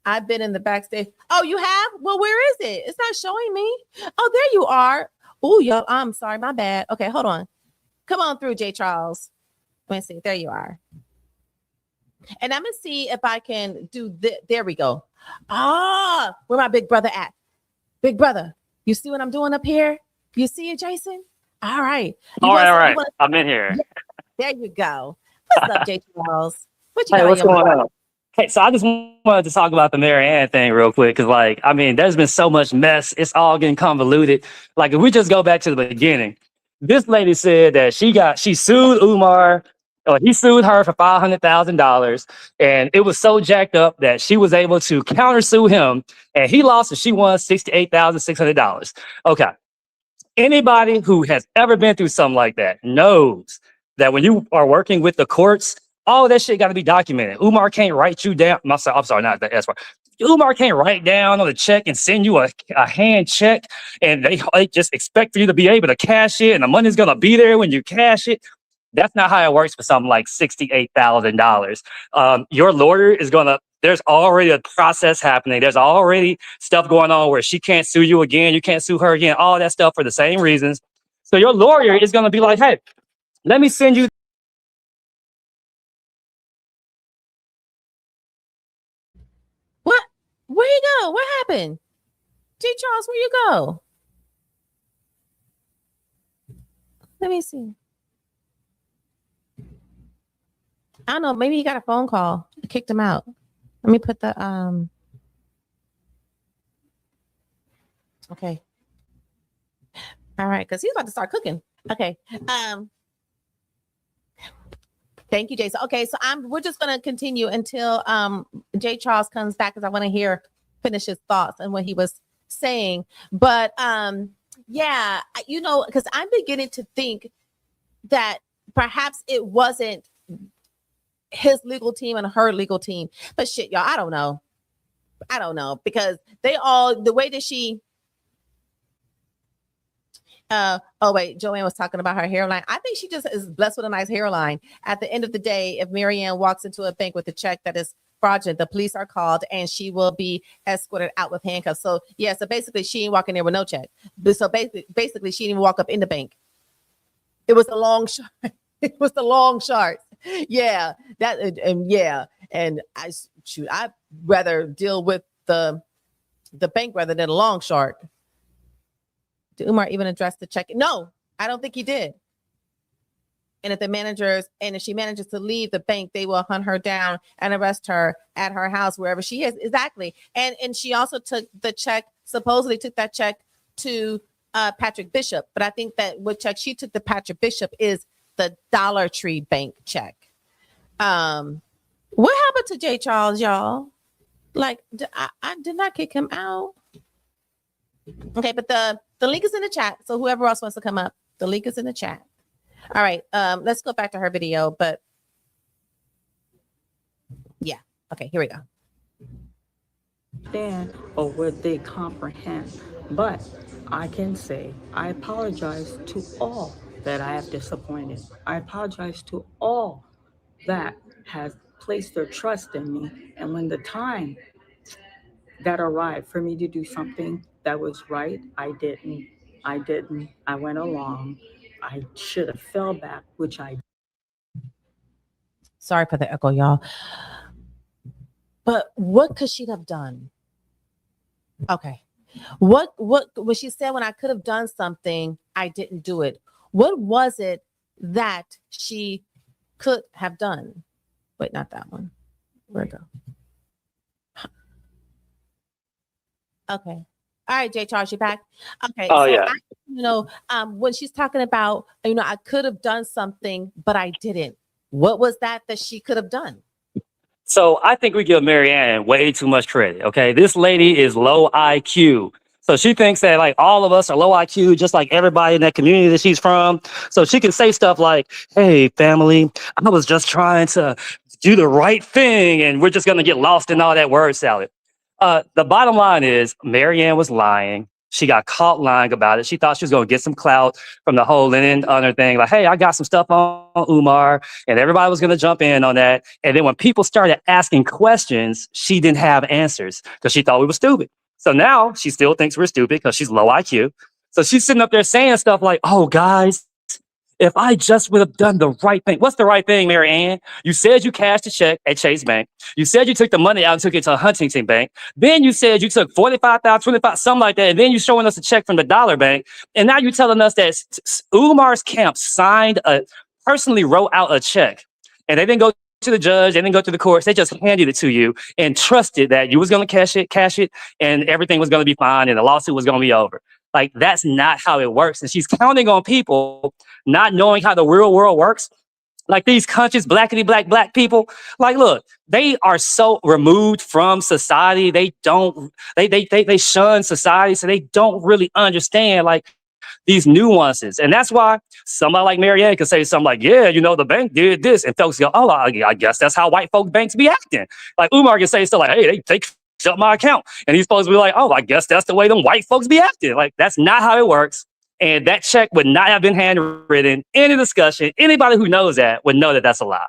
I've been in the backstage. Oh, you have? Well, where is it? It's not showing me. Oh, there you are. Oh, y'all. I'm sorry. My bad. Okay, hold on. Come on through, Jay Charles. Let me see. There you are. And I'm going to see if I can do this. There we go. Where my big brother at? Big brother, you see what I'm doing up here? You see it, Jason? All right. All right. I'm in here. Yeah, there you go. What's up, Jay Charles? What you Hey, got what's on your going on? Hey, so I just wanted to talk about the Maryann thing real quick, because there's been so much mess. It's all getting convoluted. Like, if we just go back to the beginning, this lady said that she sued Umar, or he sued her for $500,000, and it was so jacked up that she was able to countersue him, and he lost and she won $68,600. Okay. Anybody who has ever been through something like that knows that when you are working with the courts, all of that shit got to be documented. Umar can't write you down. I'm sorry, not the S part. Umar can't write down on the check and send you a hand check, and they just expect for you to be able to cash it, and the money's gonna be there when you cash it. That's not how it works for something like $68,000. Your lawyer is gonna. There's already a process happening. There's already stuff going on where she can't sue you again. You can't sue her again. All that stuff for the same reasons. So your lawyer is gonna be like, hey, let me send you. What? Where you go? What happened? Jay Charles, where you go? Let me see. I don't know. Maybe he got a phone call. I kicked him out. Let me put the okay. All right, because he's about to start cooking. Okay. Thank you, Jason. Okay, so we're just gonna continue until Jay Charles comes back, because I want to finish his thoughts and what he was saying. But yeah, because I'm beginning to think that perhaps it wasn't his legal team and her legal team. But shit, y'all, I don't know, because the way that she oh wait, Joanne was talking about her hairline. I think she just is blessed with a nice hairline. At the end of the day, if Maryann walks into a bank with a check that is fraudulent, the police are called and she will be escorted out with handcuffs. So yeah, so basically she ain't walking there with no check. So basically she didn't even walk up in the bank. It was a long shot. It was the long shot. Yeah, and I'd rather deal with the bank rather than a long shark. Did Umar even address the check? No, I don't think he did. And if she manages to leave the bank, they will hunt her down and arrest her at her house, wherever she is. Exactly. And she also supposedly took that check to Patrick Bishop. But I think that what check she took to Patrick Bishop is the Dollar Tree bank check. What happened to Jay Charles, y'all? Like, I did not kick him out. Okay, but the link is in the chat. So whoever else wants to come up, the link is in the chat. All right, let's go back to her video. But yeah, okay, here we go. Understand or would they comprehend? But I can say I apologize to all that I have disappointed. I apologize to all that has placed their trust in me. And when the time that arrived for me to do something that was right, I didn't. I went along. I should have fell back, which I. Sorry for the echo, y'all. But what could she have done? Okay. What when she said, when I could have done something, I didn't do it. What was it that she could have done? Wait, not that one. Where'd it go? Okay. All right, Jay Charles, you back? Okay. Oh, yeah. When she's talking about, I could have done something, but I didn't. What was that she could have done? So I think we give Maryann way too much credit. Okay, this lady is low IQ. So she thinks that like all of us are low IQ, just like everybody in that community that she's from. So she can say stuff like, "Hey, family, I was just trying to do the right thing," and we're just gonna get lost in all that word salad. The bottom line is Maryann was lying. She got caught lying about it. She thought she was going to get some clout from the whole Linen Honor thing. Like, hey, I got some stuff on Umar, and everybody was going to jump in on that. And then when people started asking questions, she didn't have answers because she thought we were stupid. So now she still thinks we're stupid because she's low IQ. So she's sitting up there saying stuff like, oh, guys, if I just would have done the right thing. What's the right thing, Maryann? You said you cashed a check at Chase Bank. You said you took the money out and took it to a Huntington Bank. Then you said you took 45,000, 25, something like that. And then you're showing us a check from the Dollar Bank. And now you're telling us that Umar's camp personally wrote out a check. And they didn't go to the judge. They didn't go to the courts. They just handed it to you and trusted that you was going to cash it, and everything was going to be fine and the lawsuit was going to be over. Like, that's not how it works. And she's counting on people not knowing how the real world works. Like these conscious black people, like, look, they are so removed from society. They shun society. So they don't really understand like these nuances. And that's why somebody like Maryann could say something like, yeah, the bank did this. And folks go, oh, I guess that's how white folk banks be acting. Like Umar can say stuff like, hey, they shut my account. And he's supposed to be like, oh, I guess that's the way them white folks be acting. Like, that's not how it works. And that check would not have been handwritten. Any discussion, anybody who knows that would know that that's a lie.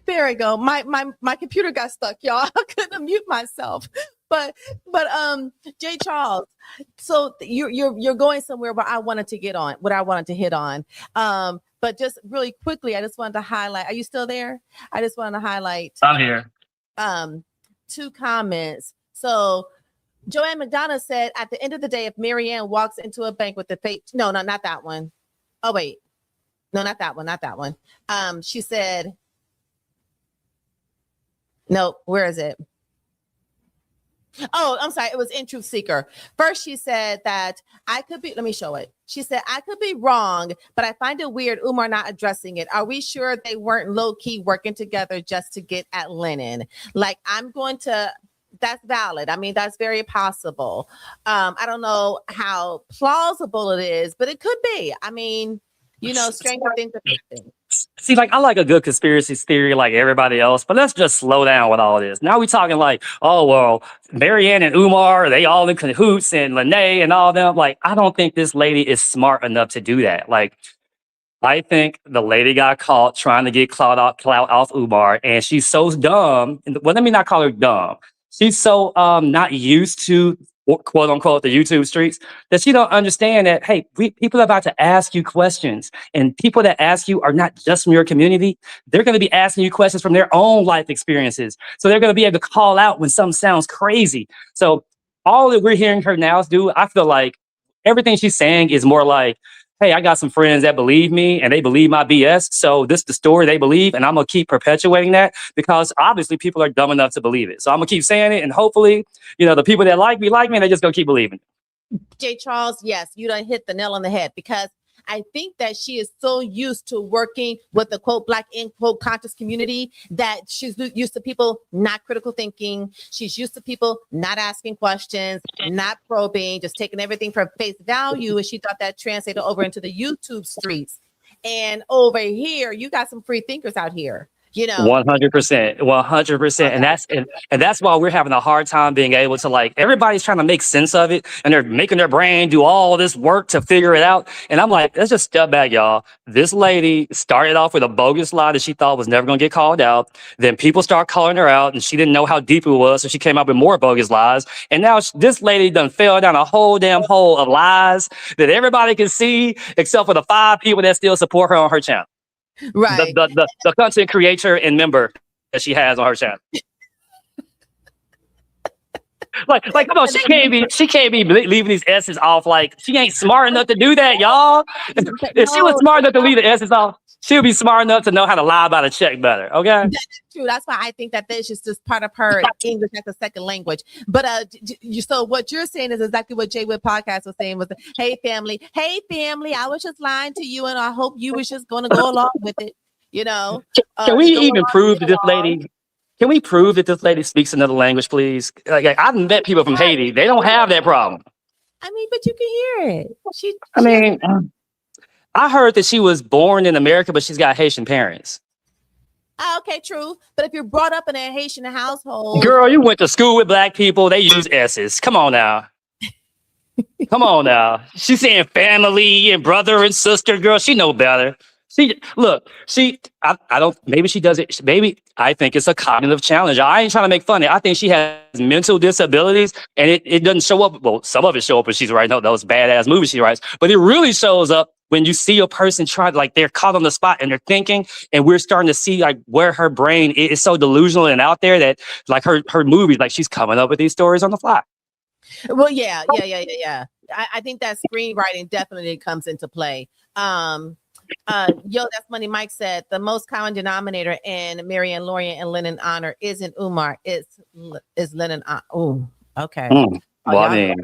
There we go. My computer got stuck, y'all. I couldn't mute myself. But Jay Charles, so you're going somewhere where I wanted to hit on. But just really quickly, I just wanted to highlight. Are you still there? I just wanted to highlight I'm here. 2 comments. So Joanne McDonough said, at the end of the day, if Maryann walks into a bank with the fake, no, not that one. Oh, wait. No, not that one. Not that one. She said, no, where is it? Oh, I'm sorry. It was in Truth Seeker. First, she said that I could be, let me show it. She said, I could be wrong, but I find it weird Umar not addressing it. Are we sure they weren't low key working together just to get at Lennon? Like, that's valid. I mean, that's very possible. I don't know how plausible it is, but it could be. I mean, stranger things have happened. See, like I like a good conspiracy theory like everybody else, but let's just slow down with all this. Now we talking like, oh, well, Maryann and Umar, they all in cahoots and Lene and all them. Like, I don't think this lady is smart enough to do that. Like, I think the lady got caught trying to get clout off Umar, and she's so dumb. Well, let me not call her dumb. She's so not used to quote unquote the YouTube streets that she don't understand that, hey, people are about to ask you questions, and people that ask you are not just from your community. They're going to be asking you questions from their own life experiences. So they're going to be able to call out when something sounds crazy. So all that we're hearing her now do, I feel like everything she's saying is more like, hey, I got some friends that believe me and they believe my BS. So this is the story they believe. And I'm going to keep perpetuating that because obviously people are dumb enough to believe it. So I'm going to keep saying it. And hopefully, the people that like me, and they're just going to keep believing it. J. Charles, yes, you done hit the nail on the head, because I think that she is so used to working with the quote Black in quote conscious community that she's used to people not critical thinking. She's used to people not asking questions, not probing, just taking everything for face value. And she thought that translated over into the YouTube streets. And over here, you got some free thinkers out here. 100%, 100%. And that's why we're having a hard time being able to, like, everybody's trying to make sense of it and they're making their brain do all this work to figure it out. And I'm like, let's just step back, y'all. This lady started off with a bogus lie that she thought was never going to get called out. Then people start calling her out and she didn't know how deep it was. So she came up with more bogus lies. And now this lady done fell down a whole damn hole of lies that everybody can see except for the 5 people that still support her on her channel. Right. The content creator and member that she has on her channel. like come on, she can't be leaving these S's off. Like, she ain't smart enough to do that, y'all. If she was smart enough to leave the S's off, she'll be smart enough to know how to lie about a check better. Okay. That's true. That's why I think that this is just part of her English as a second language. But so what you're saying is exactly what Jay Wood podcast was saying was, hey family, I was just lying to you, and I hope you was just going to go along with it. Can we even prove that this lady? Can we prove that this lady speaks another language, please? Like, I've met people from Haiti; they don't have that problem. I mean, but you can hear it. I heard that she was born in America, but she's got Haitian parents. Okay, true. But if you're brought up in a Haitian household, girl, you went to school with Black people. They use S's. Come on now. Come on now. She's saying family and brother and sister. Girl, she know better. I don't, maybe she does it. Maybe I think it's a cognitive challenge. I ain't trying to make fun of it. I think she has mental disabilities and it doesn't show up. Well, some of it show up when she's writing those badass movies she writes, but it really shows up when you see a person try, like, they're caught on the spot and they're thinking, and we're starting to see like where her brain is so delusional and out there that, like, her movies, like, she's coming up with these stories on the fly. Well, yeah. I think that screenwriting definitely comes into play. That's Money Mike said the most common denominator in Maryann, Lorient, and Lennon honor isn't Umar, is Lennon. Oh, okay. Well, I mean,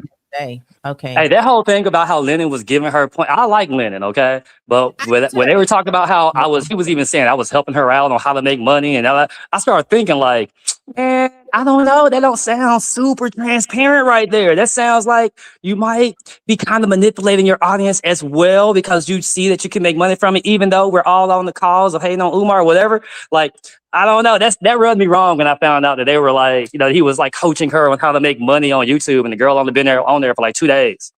okay. Hey, that whole thing about how Lennon was giving her point, I like Lennon, okay? But when they were talking about how he was even saying I was helping her out on how to make money, and I started thinking, like, man, I don't know. That don't sound super transparent right there. That sounds like you might be kind of manipulating your audience as well, because you see that you can make money from it, even though we're all on the cause of hating on Umar or whatever. Like, I don't know. That rubbed me wrong when I found out that they were like, he was like coaching her on how to make money on YouTube, and the girl only been on there for like 2 days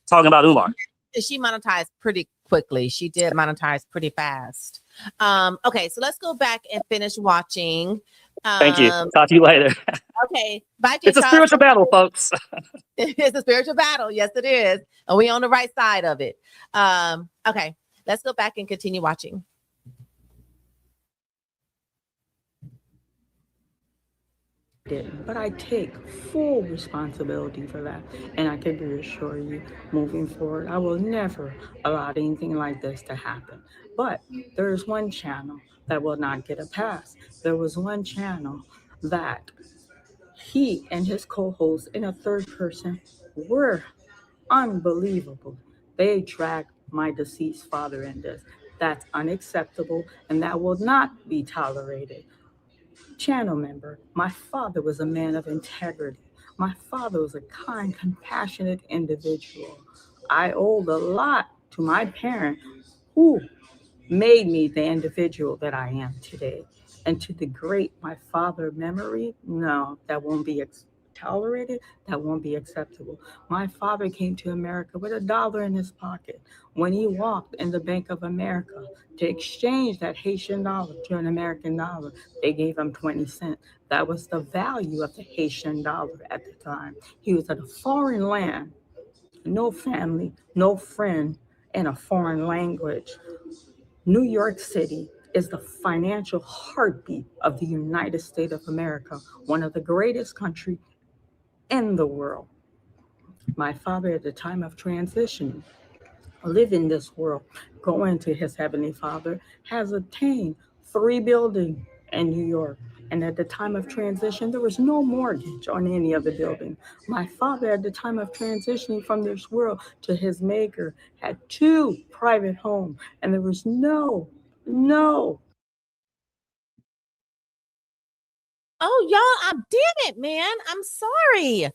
talking about Umar. She monetized pretty quickly. She did monetize pretty fast. Okay, so let's go back and finish watching. Thank you. Talk to you later. Okay, bye. It's a spiritual battle, folks. It's a spiritual battle. Yes, it is. And we on the right side of it. Okay, Let's go back and continue watching. Didn't, but I take full responsibility for that. And I can reassure you, moving forward, I will never allow anything like this to happen. But there is one channel that will not get a pass. There was one channel that he and his co-host in a third person were unbelievable. They dragged my deceased father in this. That's unacceptable, and that will not be tolerated. Channel member, my father was a man of integrity. My father was a kind, compassionate individual. I owed a lot to my parent who made me the individual that I am today. And to degrade my father memory, no, that won't be tolerated. That won't be acceptable. My father came to America with $1 in his pocket. When he walked in the Bank of America to exchange that Haitian dollar to an American dollar, they gave him 20 cents. That was the value of the Haitian dollar at the time. He was at a foreign land, no family, no friend, in a foreign language. New York City is the financial heartbeat of the United States of America, one of the greatest countries in the world. My father, at the time of transition, live in this world, going to his heavenly father, has attained 3 buildings in New York. And at the time of transition, there was no mortgage on any of the building. My father, at the time of transitioning from this world to his maker, had 2 private homes, and there was no. Oh, y'all, damn it, man. I'm sorry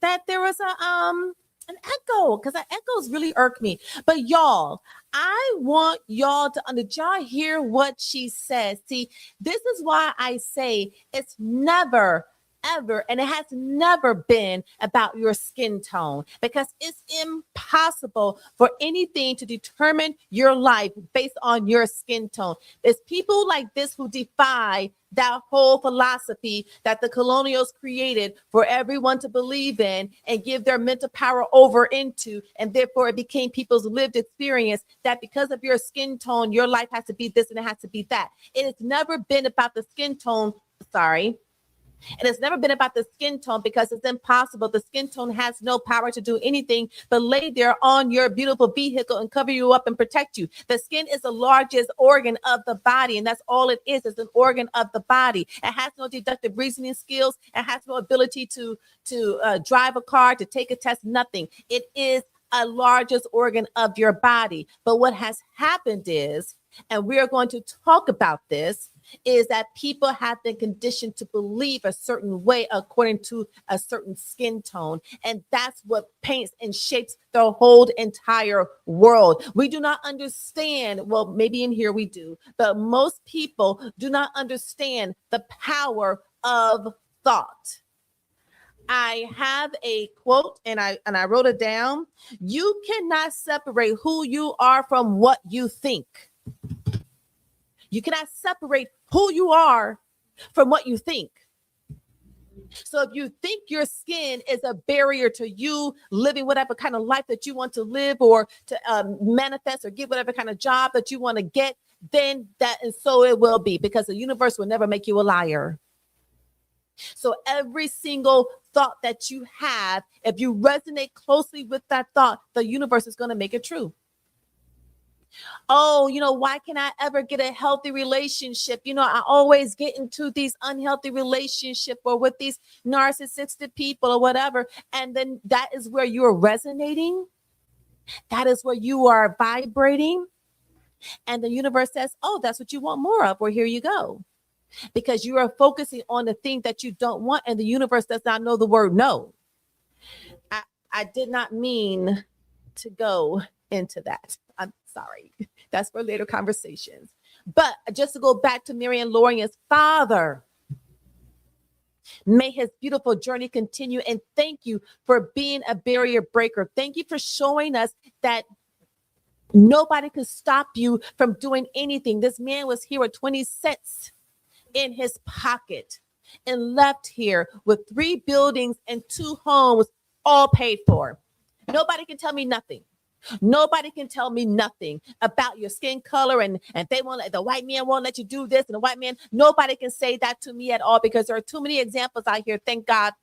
that there was an echo, because that echoes really irk me. But y'all, I want y'all to did y'all hear what she said? See, this is why I say it's never ever, and it has never been about your skin tone, because it's impossible for anything to determine your life based on your skin tone. There's people like this who defy that whole philosophy that the colonials created for everyone to believe in and give their mental power over into, and therefore it became people's lived experience that because of your skin tone, your life has to be this and it has to be that. It has never been about the skin tone. Sorry. And it's never been about the skin tone, because it's impossible. The skin tone has no power to do anything but lay there on your beautiful vehicle and cover you up and protect you. The skin is the largest organ of the body, and that's all it is. It's an organ of the body. It has no deductive reasoning skills. It has no ability to drive a car, to take a test, nothing. It is a largest organ of your body. But what has happened is, and we are going to talk about this, is that people have been conditioned to believe a certain way according to a certain skin tone. And that's what paints and shapes the whole entire world. We do not understand, well, maybe in here we do, but most people do not understand the power of thought. I have a quote, and I wrote it down. You cannot separate who you are from what you think. You cannot separate who you are from what you think. So if you think your skin is a barrier to you living whatever kind of life that you want to live, or to manifest or get whatever kind of job that you want to get, then that, and so it will be, because the universe will never make you a liar. So every single thought that you have, if you resonate closely with that thought, the universe is going to make it true. Oh, why can I ever get a healthy relationship? I always get into these unhealthy relationships, or with these narcissistic people or whatever. And then that is where you're resonating. That is where you are vibrating. And the universe says, oh, that's what you want more of. Well, here you go. Because you are focusing on the thing that you don't want, and the universe does not know the word no. I did not mean to go into that. I'm sorry. That's for later conversations. But just to go back to Maryann Lorient's father, may his beautiful journey continue. And thank you for being a barrier breaker. Thank you for showing us that nobody could stop you from doing anything. This man was here with 20 cents in his pocket and left here with 3 buildings and 2 homes, all paid for. Nobody can tell me nothing. Nobody can tell me nothing about your skin color, and they won't let, the white man won't let you do this, and the white man, nobody can say that to me at all, because there are too many examples out here. Thank God,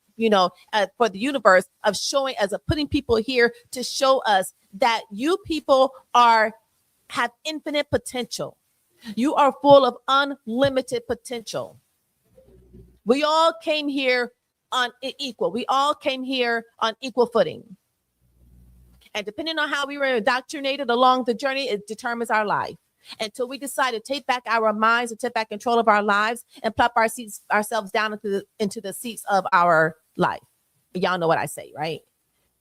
for the universe of showing us, of putting people here to show us that you people have infinite potential. You are full of unlimited potential. We all came here on equal. We all came here on equal footing. And depending on how we were indoctrinated along the journey, it determines our life. Until we decide to take back our minds and take back control of our lives and plop ourselves down into the seats of our life. Y'all know what I say, right?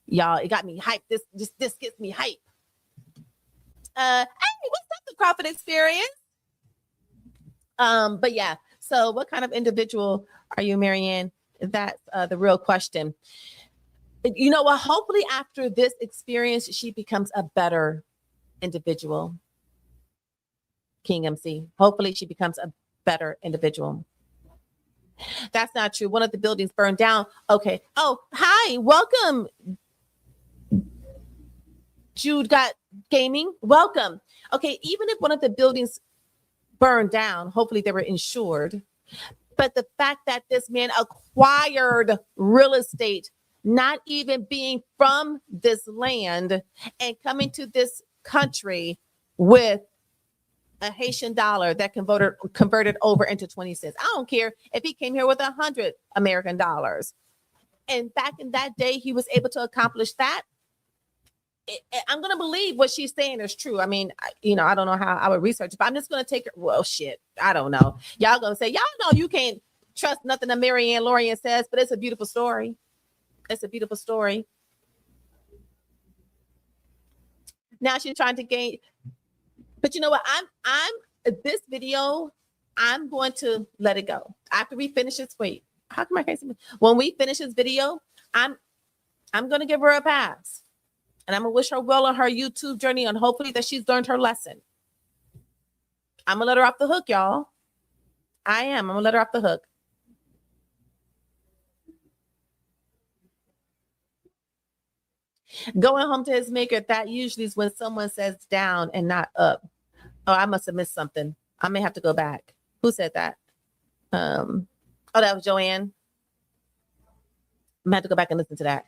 Y'all, it got me hyped. This gets me hype. Hey, what's up, the Crawford Experience? But yeah, so what kind of individual are you, Maryann? That's the real question. You know what? Hopefully after this experience, she becomes a better individual. King MC. Hopefully she becomes a better individual. That's not true. One of the buildings burned down. Okay. Oh, hi. Welcome. Jude got gaming. Welcome. Okay. Even if one of the buildings burned down, hopefully they were insured. But the fact that this man acquired real estate, not even being from this land, and coming to this country with a Haitian dollar that converted over into 20 cents. I don't care if he came here with 100 American dollars. And back in that day, he was able to accomplish that. I'm going to believe what she's saying is true. I mean, I don't know how I would research it, but I'm just going to take it. Well, shit, I don't know. Y'all going to say, y'all know you can't trust nothing that Maryann Lorient says, but it's a beautiful story. It's a beautiful story. Now she's trying to gain. But you know what? This video, I'm going to let it go. After we finish this, wait, how come I can't see? When we finish this video, I'm going to give her a pass. And I'm going to wish her well on her YouTube journey, and hopefully that she's learned her lesson. I'm going to let her off the hook, y'all. I am. I'm going to let her off the hook. Going home to his maker, that usually is when someone says down and not up. Oh, I must have missed something. I may have to go back. Who said that? Oh, that was Joanne. I'm going to have to go back and listen to that.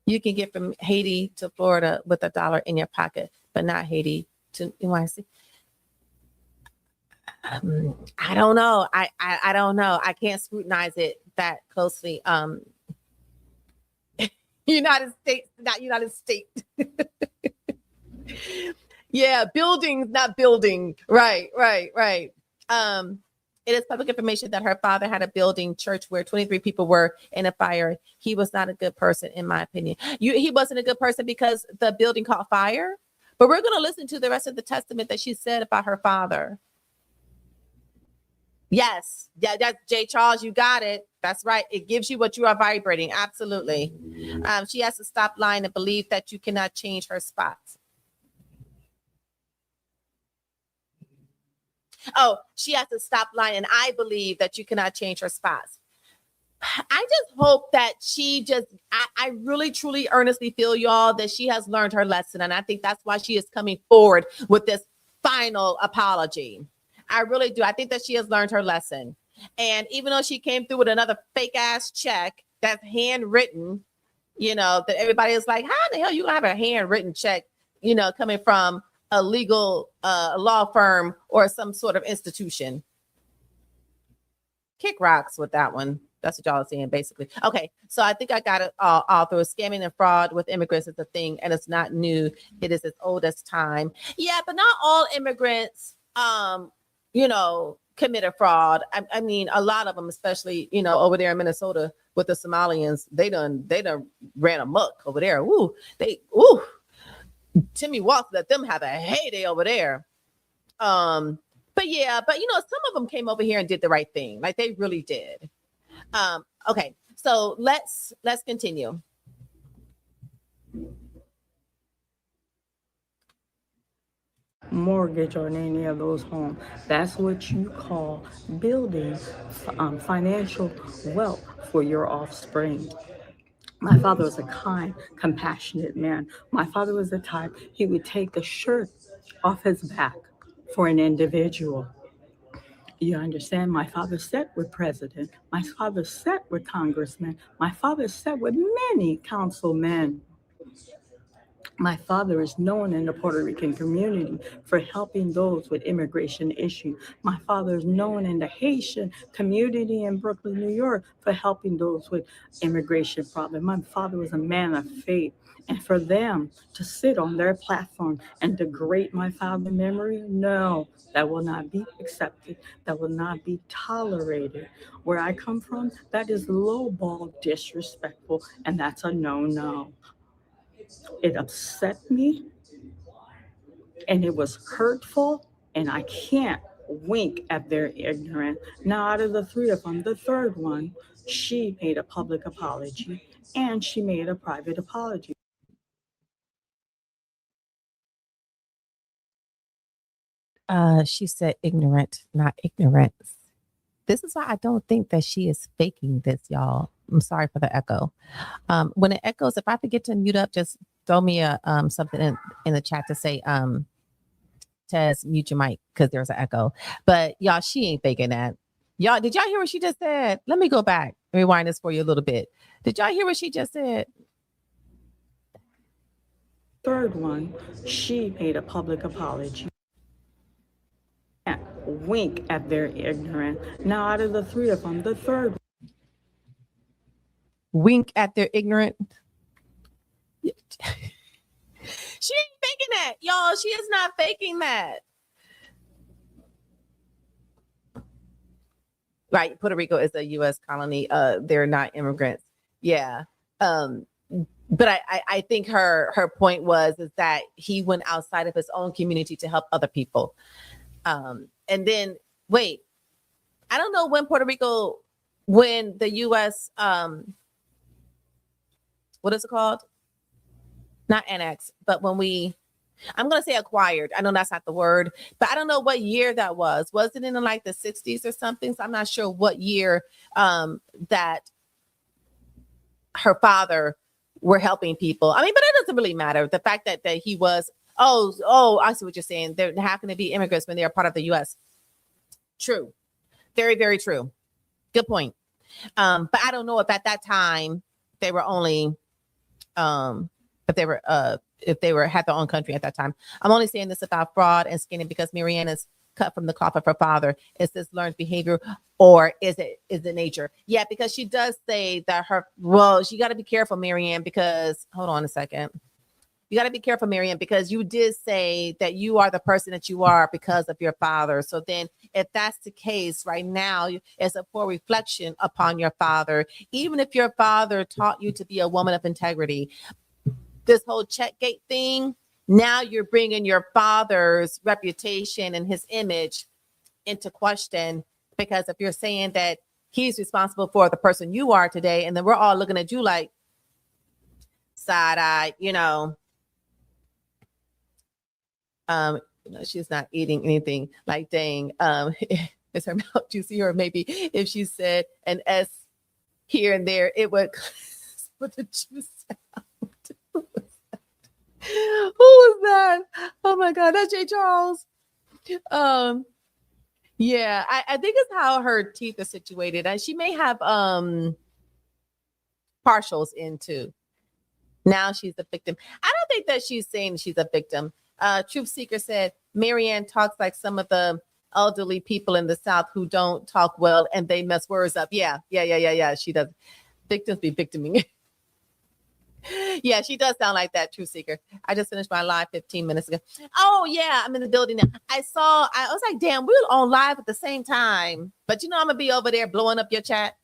You can get from Haiti to Florida with $1 in your pocket, but not Haiti to NYC. I don't know. I don't know. I can't scrutinize it that closely. United States, not United States. Yeah, buildings, not building. Right. It is public information that her father had a building church where 23 people were in a fire. He was not a good person, in my opinion. He wasn't a good person because the building caught fire. But we're going to listen to the rest of the testament that she said about her father. Yes. Yeah, that's J. Charles. You got it. That's right. It gives you what you are vibrating. Absolutely. She has to stop lying and believe that you cannot change her spots. Oh, she has to stop lying. And I believe that you cannot change her spots. I just hope that I really, truly, earnestly feel, y'all, that she has learned her lesson. And I think that's why she is coming forward with this final apology. I really do. I think that she has learned her lesson. And even though she came through with another fake ass check that's handwritten, that everybody is like, how the hell you gonna have a handwritten check, coming from a legal law firm or some sort of institution? Kick rocks with that one. That's what y'all are saying, basically. Okay, so I think I got it all through. Scamming and fraud with immigrants is a thing, and it's not new. It is as old as time. Yeah, but not all immigrants, commit a fraud. I mean, a lot of them, especially, over there in Minnesota with the Somalians, they done ran amok over there. Timmy Walsh let them have a heyday over there. But some of them came over here and did the right thing. Like they really did. Okay, so let's continue. Mortgage on any of those homes. That's what you call building financial wealth for your offspring. My father was a kind, compassionate man. My father was the type, he would take the shirt off his back for an individual. You understand? My father sat with president. My father sat with congressmen. My father sat with many councilmen. My father is known in the Puerto Rican community for helping those with immigration issues. My father is known in the Haitian community in Brooklyn, New York, for helping those with immigration problems. My father was a man of faith. And for them to sit on their platform and degrade my father's memory, no, that will not be accepted. That will not be tolerated. Where I come from, that is lowball disrespectful, and that's a no-no. It upset me and it was hurtful, and I can't wink at their ignorance. Now, out of the three of them, the third one, she made a public apology and she made a private apology. She said ignorant, not ignorance. This is why I don't think that she is faking this, y'all. I'm sorry for the echo. When it echoes, if I forget to mute up, just throw me a something in the chat to say Tez, mute your mic because there's an echo. But y'all, she ain't faking that. Y'all, did y'all hear what she just said? Let me go back and rewind this for you a little bit. Did y'all hear what she just said? Third one, she made a public apology. Can't wink at their ignorance. Now, out of the three of them, the third Wink at their ignorant. She ain't faking that, y'all. She is not faking that. Right, Puerto Rico is a U.S. colony. They're not immigrants. Yeah. But I think her point is that he went outside of his own community to help other people. And then wait, I don't know when the U.S. What is it called? Not annex, but when I'm going to say acquired. I know that's not the word, but I don't know what year that was. Was it in like the 60s or something? So I'm not sure what year that her father were helping people. I mean, but it doesn't really matter. The fact that he was, I see what you're saying. They're not going to be immigrants when they are part of the U.S. True. Very, very true. Good point. But I don't know if at that time they were only, if they had their own country at that time. I'm only saying this about fraud and skinning because Maryann is cut from the cloth of her father. Is this learned behavior or is it nature? Yeah, because she does say that you got to be careful, Maryann, because hold on a second. You got to be careful, Maryann, because you did say that you are the person that you are because of your father. So then if that's the case right now, it's a poor reflection upon your father. Even if your father taught you to be a woman of integrity, this whole checkgate thing, now you're bringing your father's reputation and his image into question, because if you're saying that he's responsible for the person you are today, and then we're all looking at you like side-eye, she's not eating anything, like dang, is her mouth juicy? Or maybe if she said an S here and there, it would put the juice out. Who was that? Oh my God, that's Jay Charles. Yeah, I think it's how her teeth are situated. And she may have partials in too. Now she's a victim. I don't think that she's saying she's a victim. Truth Seeker said Maryann talks like some of the elderly people in the South who don't talk well and they mess words up. Yeah. She does. Victims be victiming. Yeah, she does sound like that, True Seeker. I just finished my live 15 minutes ago. Oh, yeah, I'm in the building now. I was like, damn, we were on live at the same time. But I'm going to be over there blowing up your chat.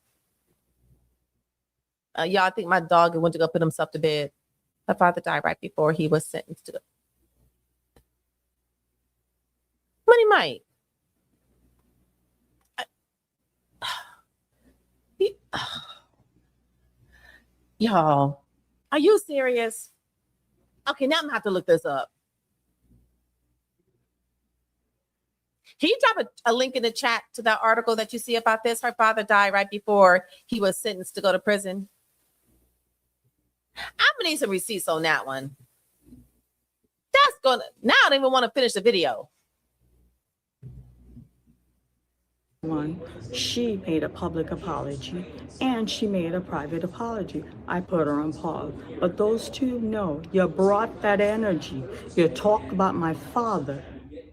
Y'all, I think my dog went to go put himself to bed. Her father died right before he was sentenced to Money Mike. Y'all, are you serious? Okay, now I'm gonna have to look this up. Can you drop a link in the chat to that article that you see about this? Her father died right before he was sentenced to go to prison. I'm gonna need some receipts on that one. That's gonna now I don't even want to finish the video. One, she made a public apology and she made a private apology. I put her on pause. But those two, no, you brought that energy. You talk about my father.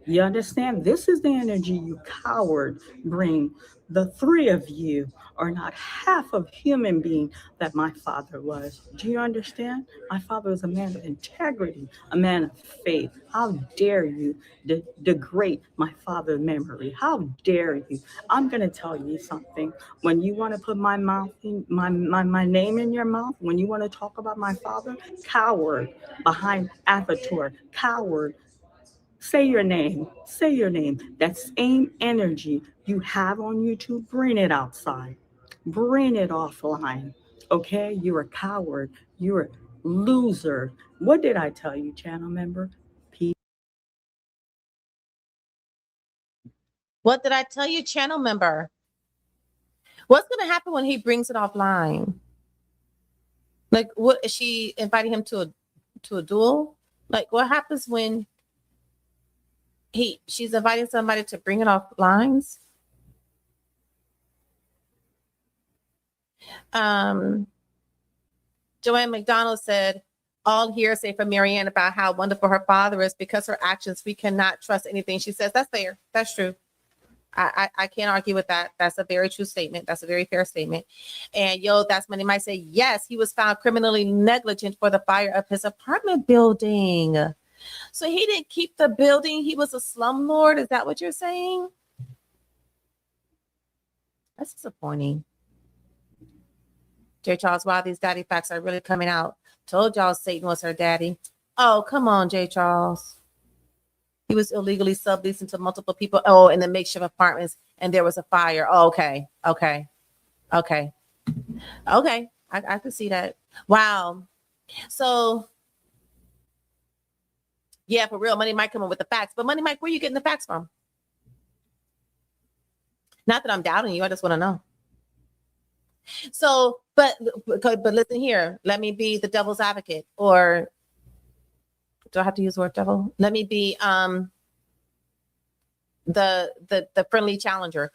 You understand? This is the energy you coward bring. The three of you are not half of human being that my father was. Do you understand? My father was a man of integrity, a man of faith. How dare you degrade my father's memory? How dare you? I'm going to tell you something. When you want to put my mouth in, my name in your mouth, when you want to talk about my father, coward behind avatar, coward. Say your name. Say your name. That same energy you have on YouTube, bring it outside. Bring it offline. Okay? You're a coward. You're a loser. What did I tell you, channel member? What did I tell you, channel member? What's gonna happen when he brings it offline? Like, what is she inviting him to a duel? Like, what happens when she's inviting somebody to bring it off lines? Joanne McDonald said, all hearsay from Maryann about how wonderful her father is because her actions, we cannot trust anything she says. That's fair. That's true. I can't argue with that. That's a very true statement. That's a very fair statement. And that's when they might say, yes, he was found criminally negligent for the fire of his apartment building. So he didn't keep the building. He was a slumlord. Is that what you're saying? That's disappointing. J. Charles, wow, these daddy facts are really coming out. Told y'all Satan was her daddy. Oh, come on, J. Charles. He was illegally subleasing to multiple people. Oh, in the makeshift apartments, and there was a fire. Oh, okay. I can see that. Wow. So, yeah, for real, Money Mike come up with the facts. But Money Mike, where are you getting the facts from? Not that I'm doubting you. I just want to know. So, but listen here. Let me be the devil's advocate, or do I have to use the word devil? Let me be the friendly challenger.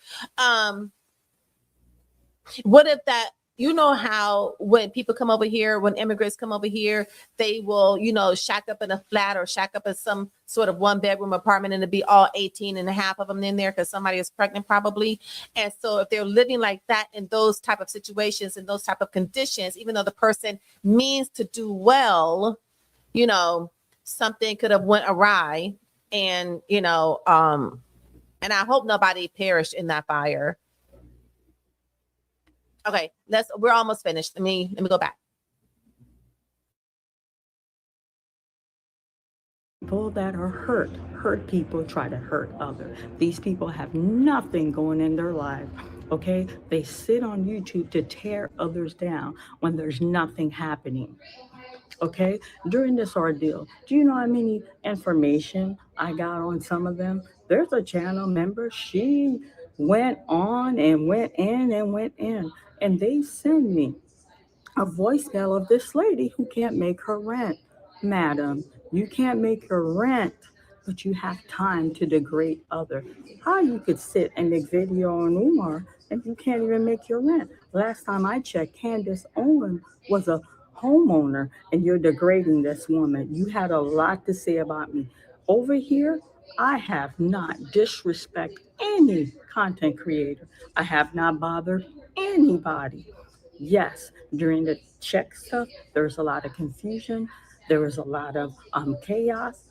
What if that, how when people come over here, when immigrants come over here, they will, shack up in a flat or shack up in some sort of 1-bedroom apartment, and it'll be all 18 and a half of them in there because somebody is pregnant probably. And so if they're living like that in those type of situations, in those type of conditions, even though the person means to do well, something could have went awry, and and I hope nobody perished in that fire. Okay, we're almost finished. Let me go back. People that are hurt people try to hurt others. These people have nothing going in their life. Okay, they sit on YouTube to tear others down when there's nothing happening. Okay, during this ordeal, do you know how many information I got on some of them? There's a channel member, she went on and went in and went in, and they send me a voicemail of this lady who can't make her rent. Madam, you can't make your rent, but you have time to degrade others. How you could sit and make video on Umar and you can't even make your rent? Last time I checked, Candace Owen was a homeowner, and you're degrading this woman. You had a lot to say about me. Over here, I have not disrespect any content creator. I have not bothered anybody. Yes, during the check stuff, there's a lot of confusion. There was a lot of chaos.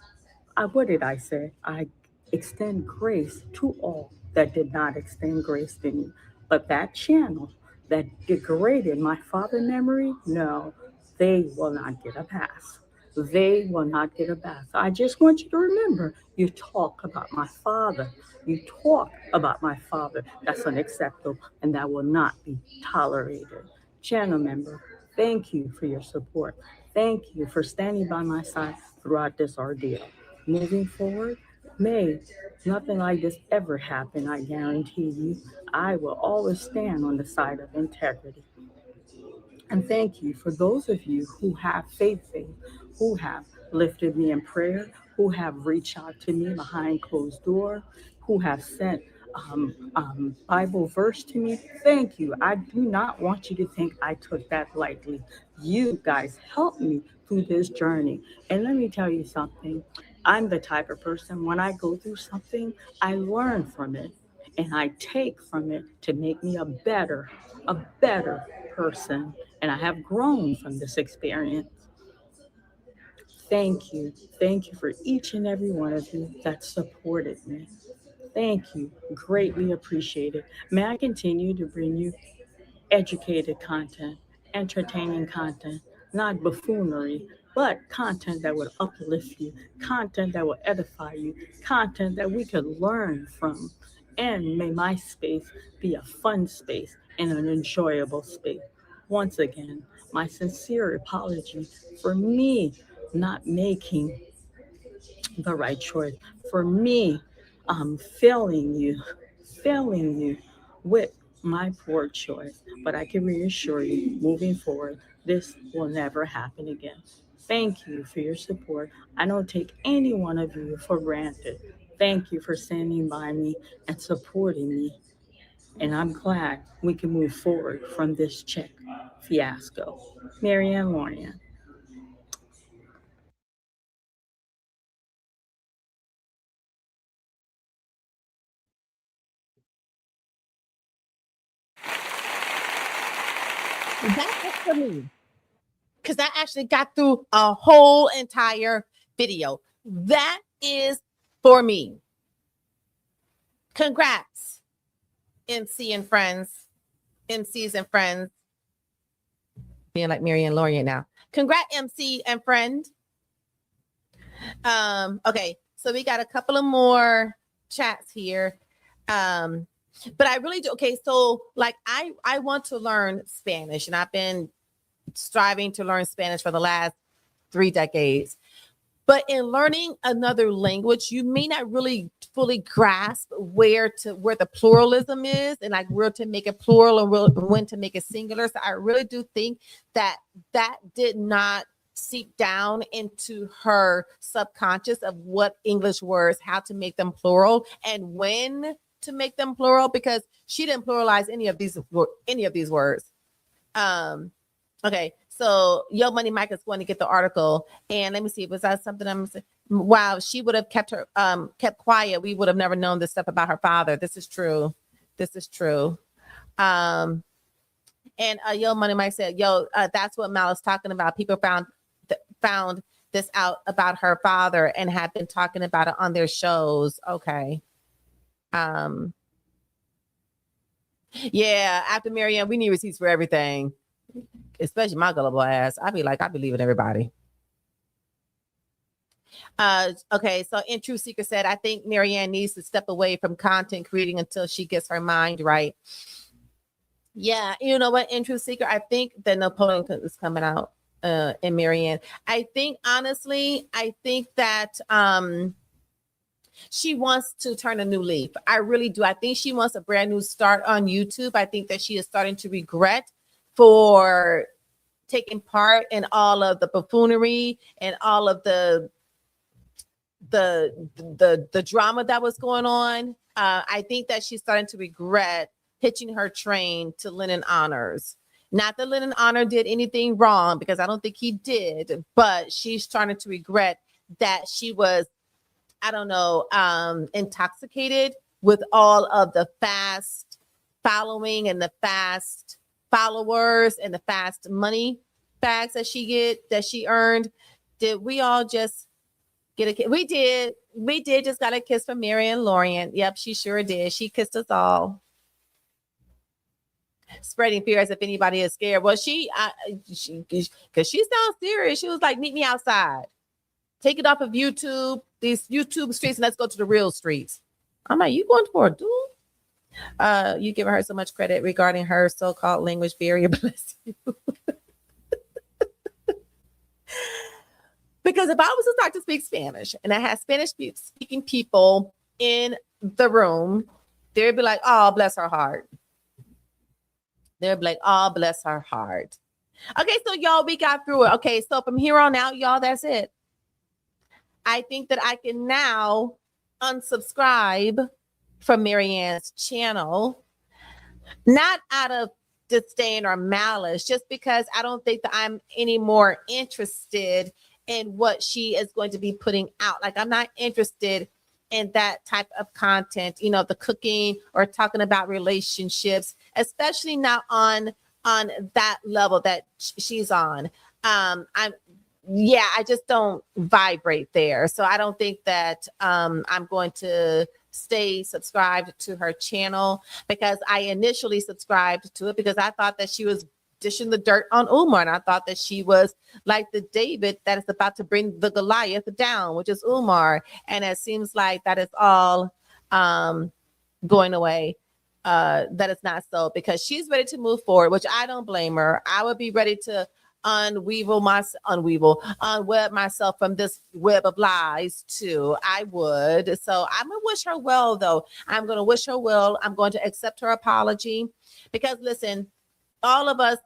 What did I say? I extend grace to all that did not extend grace to me. But that channel that degraded my father memory, no, they will not get a pass. They will not get a pass. I just want you to remember, you talk about my father. You talk about my father. That's unacceptable, and that will not be tolerated. Channel member, thank you for your support. Thank you for standing by my side throughout this ordeal. Moving forward, may nothing like this ever happen, I guarantee you. I will always stand on the side of integrity. And thank you for those of you who have faith, who have lifted me in prayer, who have reached out to me behind closed door, who have sent Bible verse to me. Thank you. I do not want you to think I took that lightly. You guys helped me through this journey. And let me tell you something. I'm the type of person, when I go through something, I learn from it and I take from it to make me a better person. And I have grown from this experience. Thank you. Thank you for each and every one of you that supported me. Thank you. Greatly appreciated. May I continue to bring you educated content, entertaining content, not buffoonery, but content that would uplift you, content that will edify you, content that we could learn from. And may my space be a fun space and an enjoyable space. Once again, my sincere apology for me not making the right choice, for me failing you with my poor choice. But I can reassure you, moving forward, this will never happen again. Thank you for your support. I don't take any one of you for granted. Thank you for standing by me and supporting me. And I'm glad we can move forward from this check fiasco. Maryann Lorient. That's it for me. Because I actually got through a whole entire video. That is for me. Congrats, MC and friends, MCs and friends. Being like Maryann Lorient now. Congrats, MC and friend. Okay, so we got a couple of more chats here. But I really do. Okay, so like I want to learn Spanish, and I've been striving to learn Spanish for the last 3 decades. But in learning another language, you may not really fully grasp where the pluralism is, and like where to make it plural and when to make it singular. So I really do think that that did not seep down into her subconscious of what English words, how to make them plural, and when to make them plural, because she didn't pluralize any of these words. Okay, so Yo Money Mike is going to get the article, and let me see. Was that something I'm saying? Wow, she would have kept quiet. We would have never known this stuff about her father. This is true. This is true. And Yo Money Mike said, "Yo, that's what Mal is talking about. People found this out about her father and have been talking about it on their shows." Okay. Yeah. After Maryann, we need receipts for everything, especially my gullible ass. I believing everybody. Okay, so In True Seeker said, I think Maryann needs to step away from content creating until she gets her mind right. Yeah, you know what, In True Seeker, I think that Napoleon is coming out in Maryann. I think honestly, that she wants to turn a new leaf. I really do. I think she wants a brand new start on YouTube. I think that she is starting to regret for taking part in all of the buffoonery and all of the drama that was going on. I think that she's starting to regret hitching her train to Lennon Honors. Not that Lennon Honor did anything wrong, because I don't think he did, but she's starting to regret that she was, I don't know, intoxicated with all of the fast following and the fast followers and the fast money bags that she earned. Did we all just get a kiss? We did just got a kiss from Maryann Lorient. Yep, she sure did. She kissed us all. Spreading fear as if anybody is scared. Well, because she sounds serious. She was like, meet me outside. Take it off of YouTube, these YouTube streets, and let's go to the real streets. I'm like, you going for a duel? You giving her so much credit regarding her so-called language barrier. Bless you. Because if I was to start to speak Spanish and I had Spanish speaking people in the room, they'd be like, oh, bless her heart. They'd be like, oh, bless her heart. Okay, so y'all, we got through it. Okay, so from here on out, y'all, that's it. I think that I can now unsubscribe from Maryann's channel, not out of disdain or malice, just because I don't think that I'm any more interested in what she is going to be putting out. Like, I'm not interested in that type of content, you know, the cooking or talking about relationships, especially not on that level that she's on. I just don't vibrate there. So I don't think that I'm going to stay subscribed to her channel, because I initially subscribed to it because I thought that she was dishing the dirt on Umar, and I thought that she was like the David that is about to bring the Goliath down, which is Umar. And it seems like that is all going away. That is not so, because she's ready to move forward, which I don't blame her. I would be ready to unweb myself from this web of lies too. I would. So I'm gonna wish her well, though. I'm gonna wish her well. I'm going to accept her apology, because listen, all of us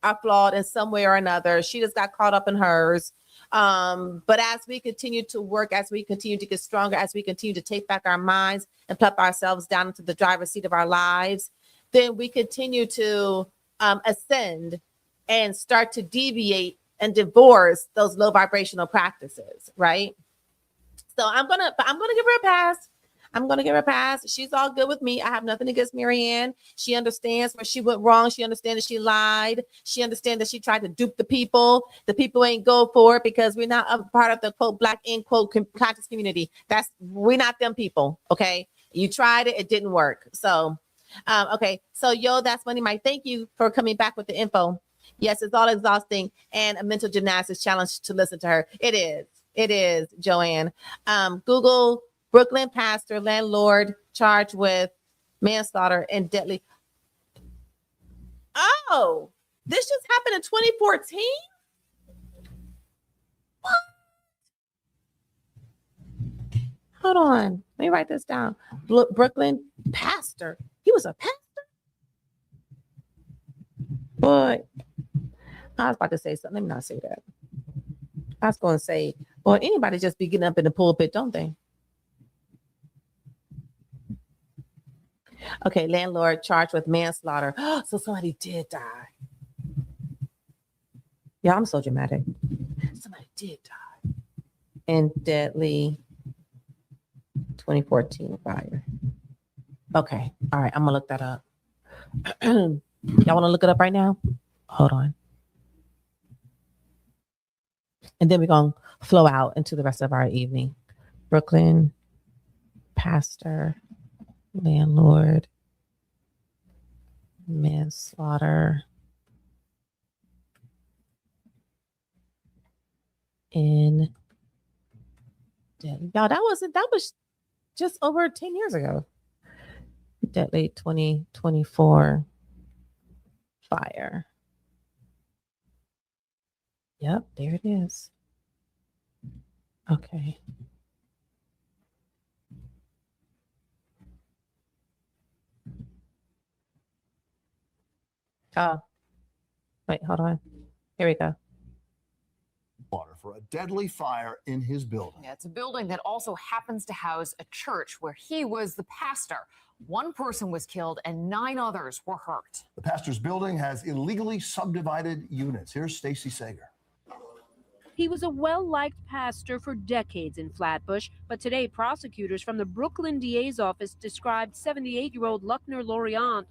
are flawed in some way or another. She just got caught up in hers. But as we continue to work, as we continue to get stronger, as we continue to take back our minds and plop ourselves down into the driver's seat of our lives, then we continue to ascend and start to deviate and divorce those low vibrational practices, right? So I'm gonna give her a pass. I'm gonna give her a pass. She's all good with me. I have nothing against Maryann. She understands where she went wrong. She understands that she lied. She understands that she tried to dupe the people. The people ain't go for it because we're not a part of the quote black end quote conscious community. We're not them people. Okay, you tried it, it didn't work. So, okay. So that's Money Mike. Thank you for coming back with the info. Yes, it's all exhausting and a mental gymnastics challenge to listen to her. It is, Joanne. Google Brooklyn pastor, landlord charged with manslaughter and deadly. Oh, this just happened in 2014? What? Hold on. Let me write this down. Brooklyn pastor. He was a pastor? Boy, I was about to say something. Let me not say that. I was going to say, well, anybody just be getting up in the pulpit, don't they? Okay, landlord charged with manslaughter. So somebody did die. Yeah, I'm so dramatic. Somebody did die. And deadly 2014 fire. Okay, all right, I'm gonna look that up. Y'all want to look it up right now? Hold on. And then we're going to flow out into the rest of our evening. Brooklyn, pastor, landlord, manslaughter in deadly. Y'all, that was just over 10 years ago. Deadly 2024 fire. Yep, there it is. Okay. Oh, wait, hold on. Here we go. Water for a deadly fire in his building. Yeah, it's a building that also happens to house a church where he was the pastor. One person was killed and 9 others were hurt. The pastor's building has illegally subdivided units. Here's Stacy Sager. He was a well-liked pastor for decades in Flatbush, but today prosecutors from the Brooklyn DA's office described 78-year-old Lorient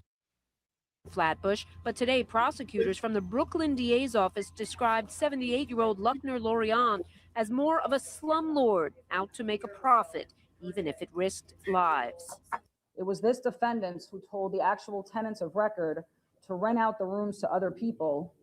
Flatbush, but today prosecutors from the Brooklyn DA's office described 78-year-old Lorient as more of a slumlord out to make a profit, even if it risked lives. It was this defendant who told the actual tenants of record to rent out the rooms to other people,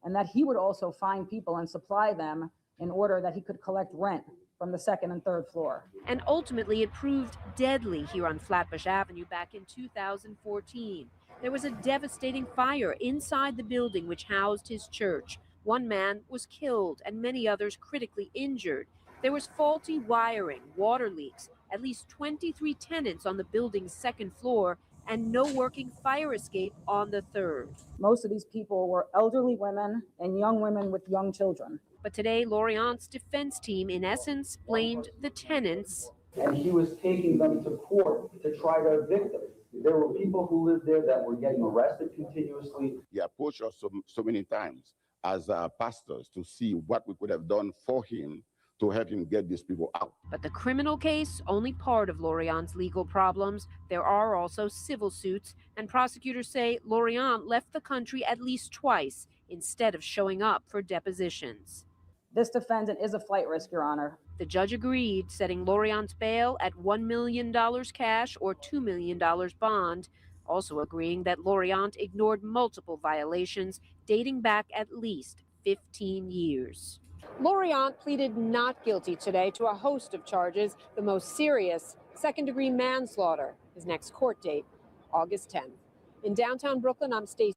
and that he would also find people and supply them in order that he could collect rent from the second and third floor. And ultimately, it proved deadly here on Flatbush Avenue back in 2014. There was a devastating fire inside the building which housed his church. One man was killed and many others critically injured. There was faulty wiring, water leaks, at least 23 tenants on the building's second floor, and no working fire escape on the third. Most of these people were elderly women and young women with young children. But today, Lorient's defense team, in essence, blamed the tenants. And he was taking them to court to try to evict them. There were people who lived there that were getting arrested continuously. He approached us so many times as pastors to see what we could have done for him to help him get these people out. But the criminal case, only part of Lorient's legal problems. There are also civil suits, and prosecutors say Lorient left the country at least twice instead of showing up for depositions. This defendant is a flight risk, Your Honor. The judge agreed, setting Lorient's bail at $1 million cash or $2 million bond, also agreeing that Lorient ignored multiple violations dating back at least 15 years. Lorient pleaded not guilty today to a host of charges, the most serious, second-degree manslaughter. His next court date, August 10th. In downtown Brooklyn, I'm Stacey.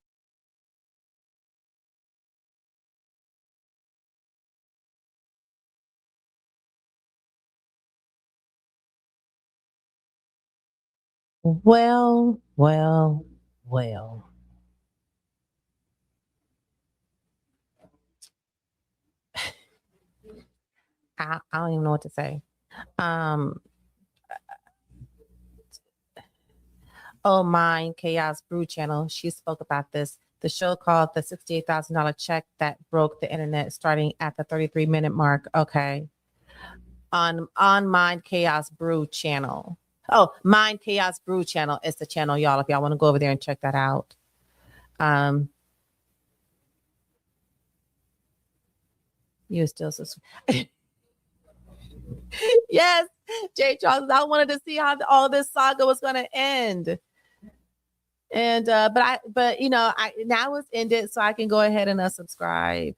Well, well, well. I don't even know what to say. Oh, Mine Chaos Brew Channel. She spoke about this. The show called the $68,000 check that broke the internet, starting at the 33-minute mark. Okay. On Mind Chaos Brew Channel. Oh, Mind Chaos Brew Channel is the channel, y'all. If y'all want to go over there and check that out. You still subscribe. Yes, Jay Charles. I wanted to see how all this saga was going to end. And but you know, now it's ended, so I can go ahead and unsubscribe.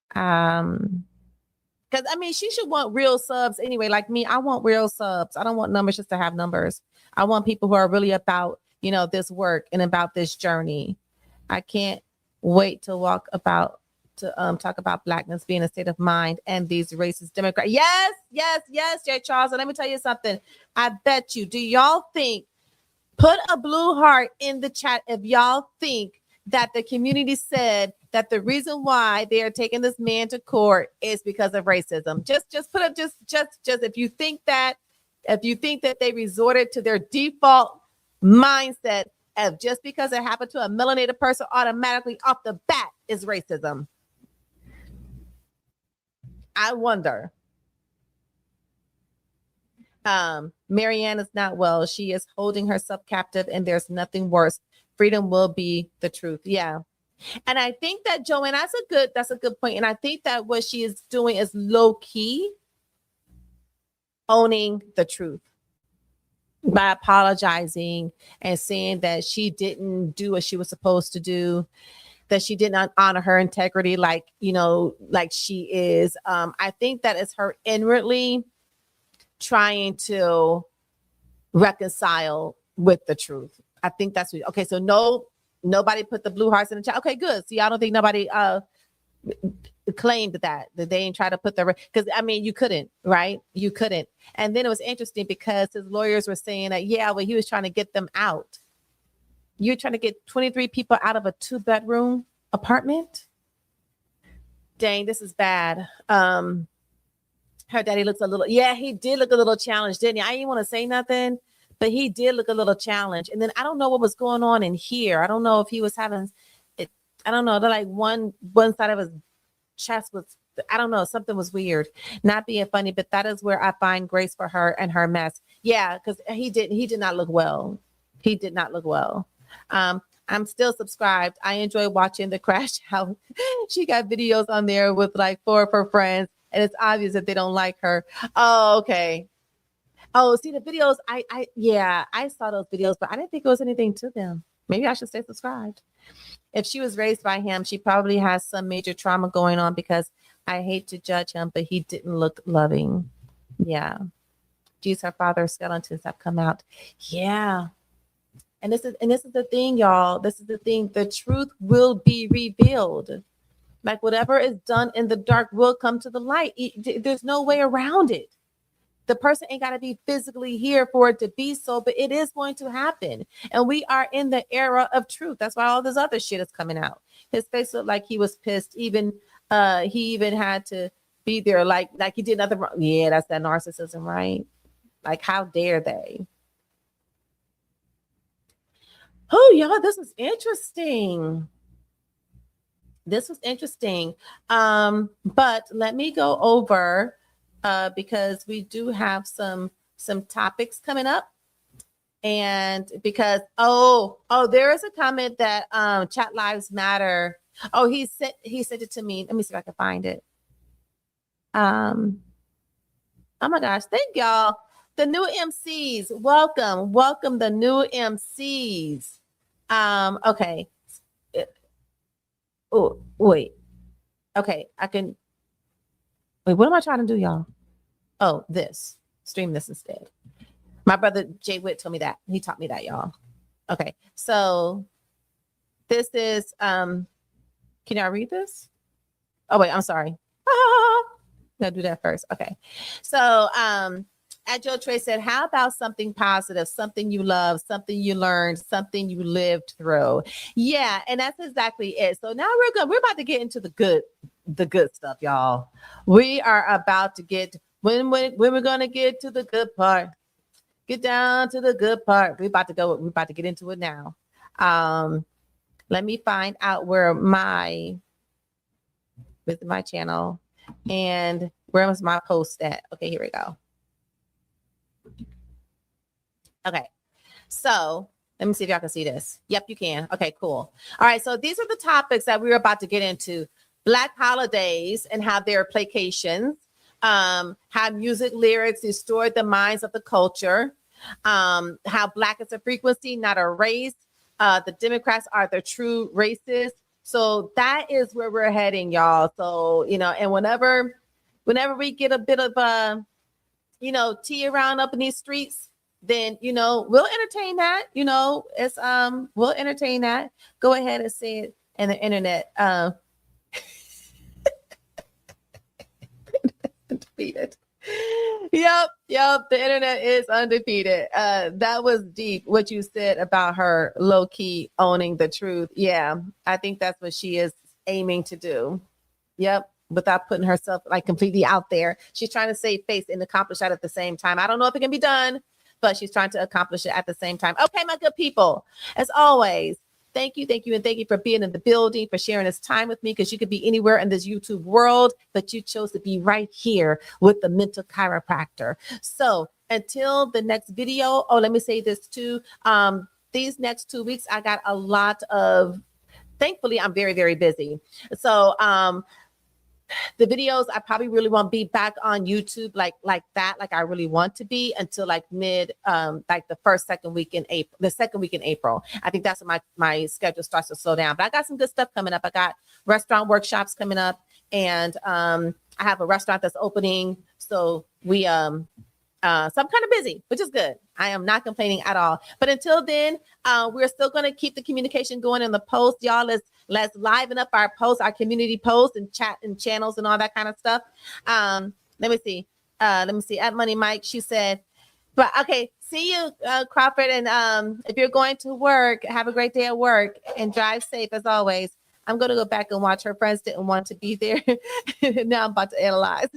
Because I mean, she should want real subs anyway. Like me, I want real subs. I don't want numbers just to have numbers. I want people who are really about, you know, this work and about this journey. I can't wait to talk about Blackness being a state of mind and these racist Democrats. Yes, Jay Charles. And let me tell you something. I bet you. Do y'all think? Put a blue heart in the chat if y'all think that the community said that the reason why they are taking this man to court is because of racism. Just put up just if you think that they resorted to their default mindset of just because it happened to a melanated person automatically off the bat is racism. I wonder. Maryann is not well. She is holding herself captive, and there's nothing worse. Freedom will be the truth. Yeah. And I think that, Joanne, that's a good point. And I think that what she is doing is low key owning the truth by apologizing and saying that she didn't do what she was supposed to do, that she did not honor her integrity like she is. I think that is her inwardly trying to reconcile with the truth. I think that's what, okay. So nobody put the blue hearts in the chat. Okay, good. See, I don't think nobody claimed that they didn't try to put because I mean, you couldn't, right? You couldn't. And then it was interesting because his lawyers were saying that, yeah, well, he was trying to get them out. You're trying to get 23 people out of a 2-bedroom apartment? Dang, this is bad. Her daddy looks he did look a little challenged, didn't he? I didn't want to say nothing, but he did look a little challenged. And then I don't know what was going on in here. I don't know if he was having it. I don't know. They're like one side of his chest was, I don't know. Something was weird. Not being funny, but that is where I find grace for her and her mess. Yeah, because he did not look well. He did not look well. I'm still subscribed. I enjoy watching the crash out. She got videos on there with like 4 of her friends. And it's obvious that they don't like her. Oh, okay. Oh, see the videos. I saw those videos, but I didn't think it was anything to them. Maybe I should stay subscribed. If she was raised by him, she probably has some major trauma going on, because I hate to judge him, but he didn't look loving. Yeah. Geez, her father's skeletons have come out. Yeah. And this is the thing, y'all. This is the thing. The truth will be revealed. Like whatever is done in the dark will come to the light. There's no way around it. The person ain't got to be physically here for it to be so, but it is going to happen. And we are in the era of truth. That's why all this other shit is coming out. His face looked like he was pissed. Even he even had to be there like he did nothing wrong. Yeah, that's that narcissism, right? Like, how dare they? Oh, y'all, this was interesting. This was interesting. But let me go over because we do have some topics coming up. And because there is a comment that chat lives matter. Oh, he sent it to me. Let me see if I can find it. Oh my gosh, thank y'all. The new MCs, welcome the new MCs. Okay. Oh, wait. Okay, I can wait. What am I trying to do, y'all? Oh, this. Stream this instead. My brother Jay Witt told me that. He taught me that, y'all. Okay, so this is can y'all read this? Oh wait, I'm sorry. Gotta do that first. Okay. So Joe Trey said, how about something positive, something you love, something you learned, something you lived through? Yeah, and that's exactly it. So now we're about to get into the good stuff, y'all. We are about to get when we're gonna get to the good part. Get down to the good part. We're about to get into it now. Let me find out where my channel and where was my post at? Okay, here we go. Okay, so let me see if y'all can see this. Yep, you can. Okay, cool. All right, so these are the topics that we're about to get into. Black holidays and how they're placations, how music lyrics distorted the minds of the culture, how Black is a frequency, not a race. The Democrats are the true racists. So that is where we're heading, y'all. So, and whenever we get a bit of tea around up in these streets, then we'll entertain that. It's we'll entertain that. Go ahead and say it in the internet. Undefeated. Yep. The internet is undefeated. That was deep what you said about her low key owning the truth. Yeah, I think that's what she is aiming to do. Yep. Without putting herself like completely out there. She's trying to save face and accomplish that at the same time. I don't know if it can be done, but she's trying to accomplish it at the same time. Okay, my good people, as always, thank you, and thank you for being in the building, for sharing this time with me, because you could be anywhere in this YouTube world, but you chose to be right here with the mental chiropractor. So until the next video, let me say this too. These next 2 weeks, I got a lot of, thankfully, I'm very, very busy. So the videos, I probably really won't be back on YouTube like that, like I really want to be, until like mid, like the second week in April. I think that's when my schedule starts to slow down. But I got some good stuff coming up. I got restaurant workshops coming up, and I have a restaurant that's opening. So so I'm kind of busy, which is good. I am not complaining at all. But until then, we're still going to keep the communication going in the post, y'all. Let's liven up our posts, our community posts and chat and channels and all that kind of stuff. Let me see. At Money Mike, she said, but okay, see you, Crawford. And if you're going to work, have a great day at work and drive safe as always. I'm going to go back and watch. Her friends didn't want to be there. Now I'm about to analyze.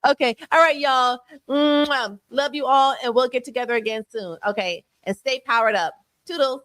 Okay. All right, y'all. Love you all. And we'll get together again soon. Okay. And stay powered up. Toodles.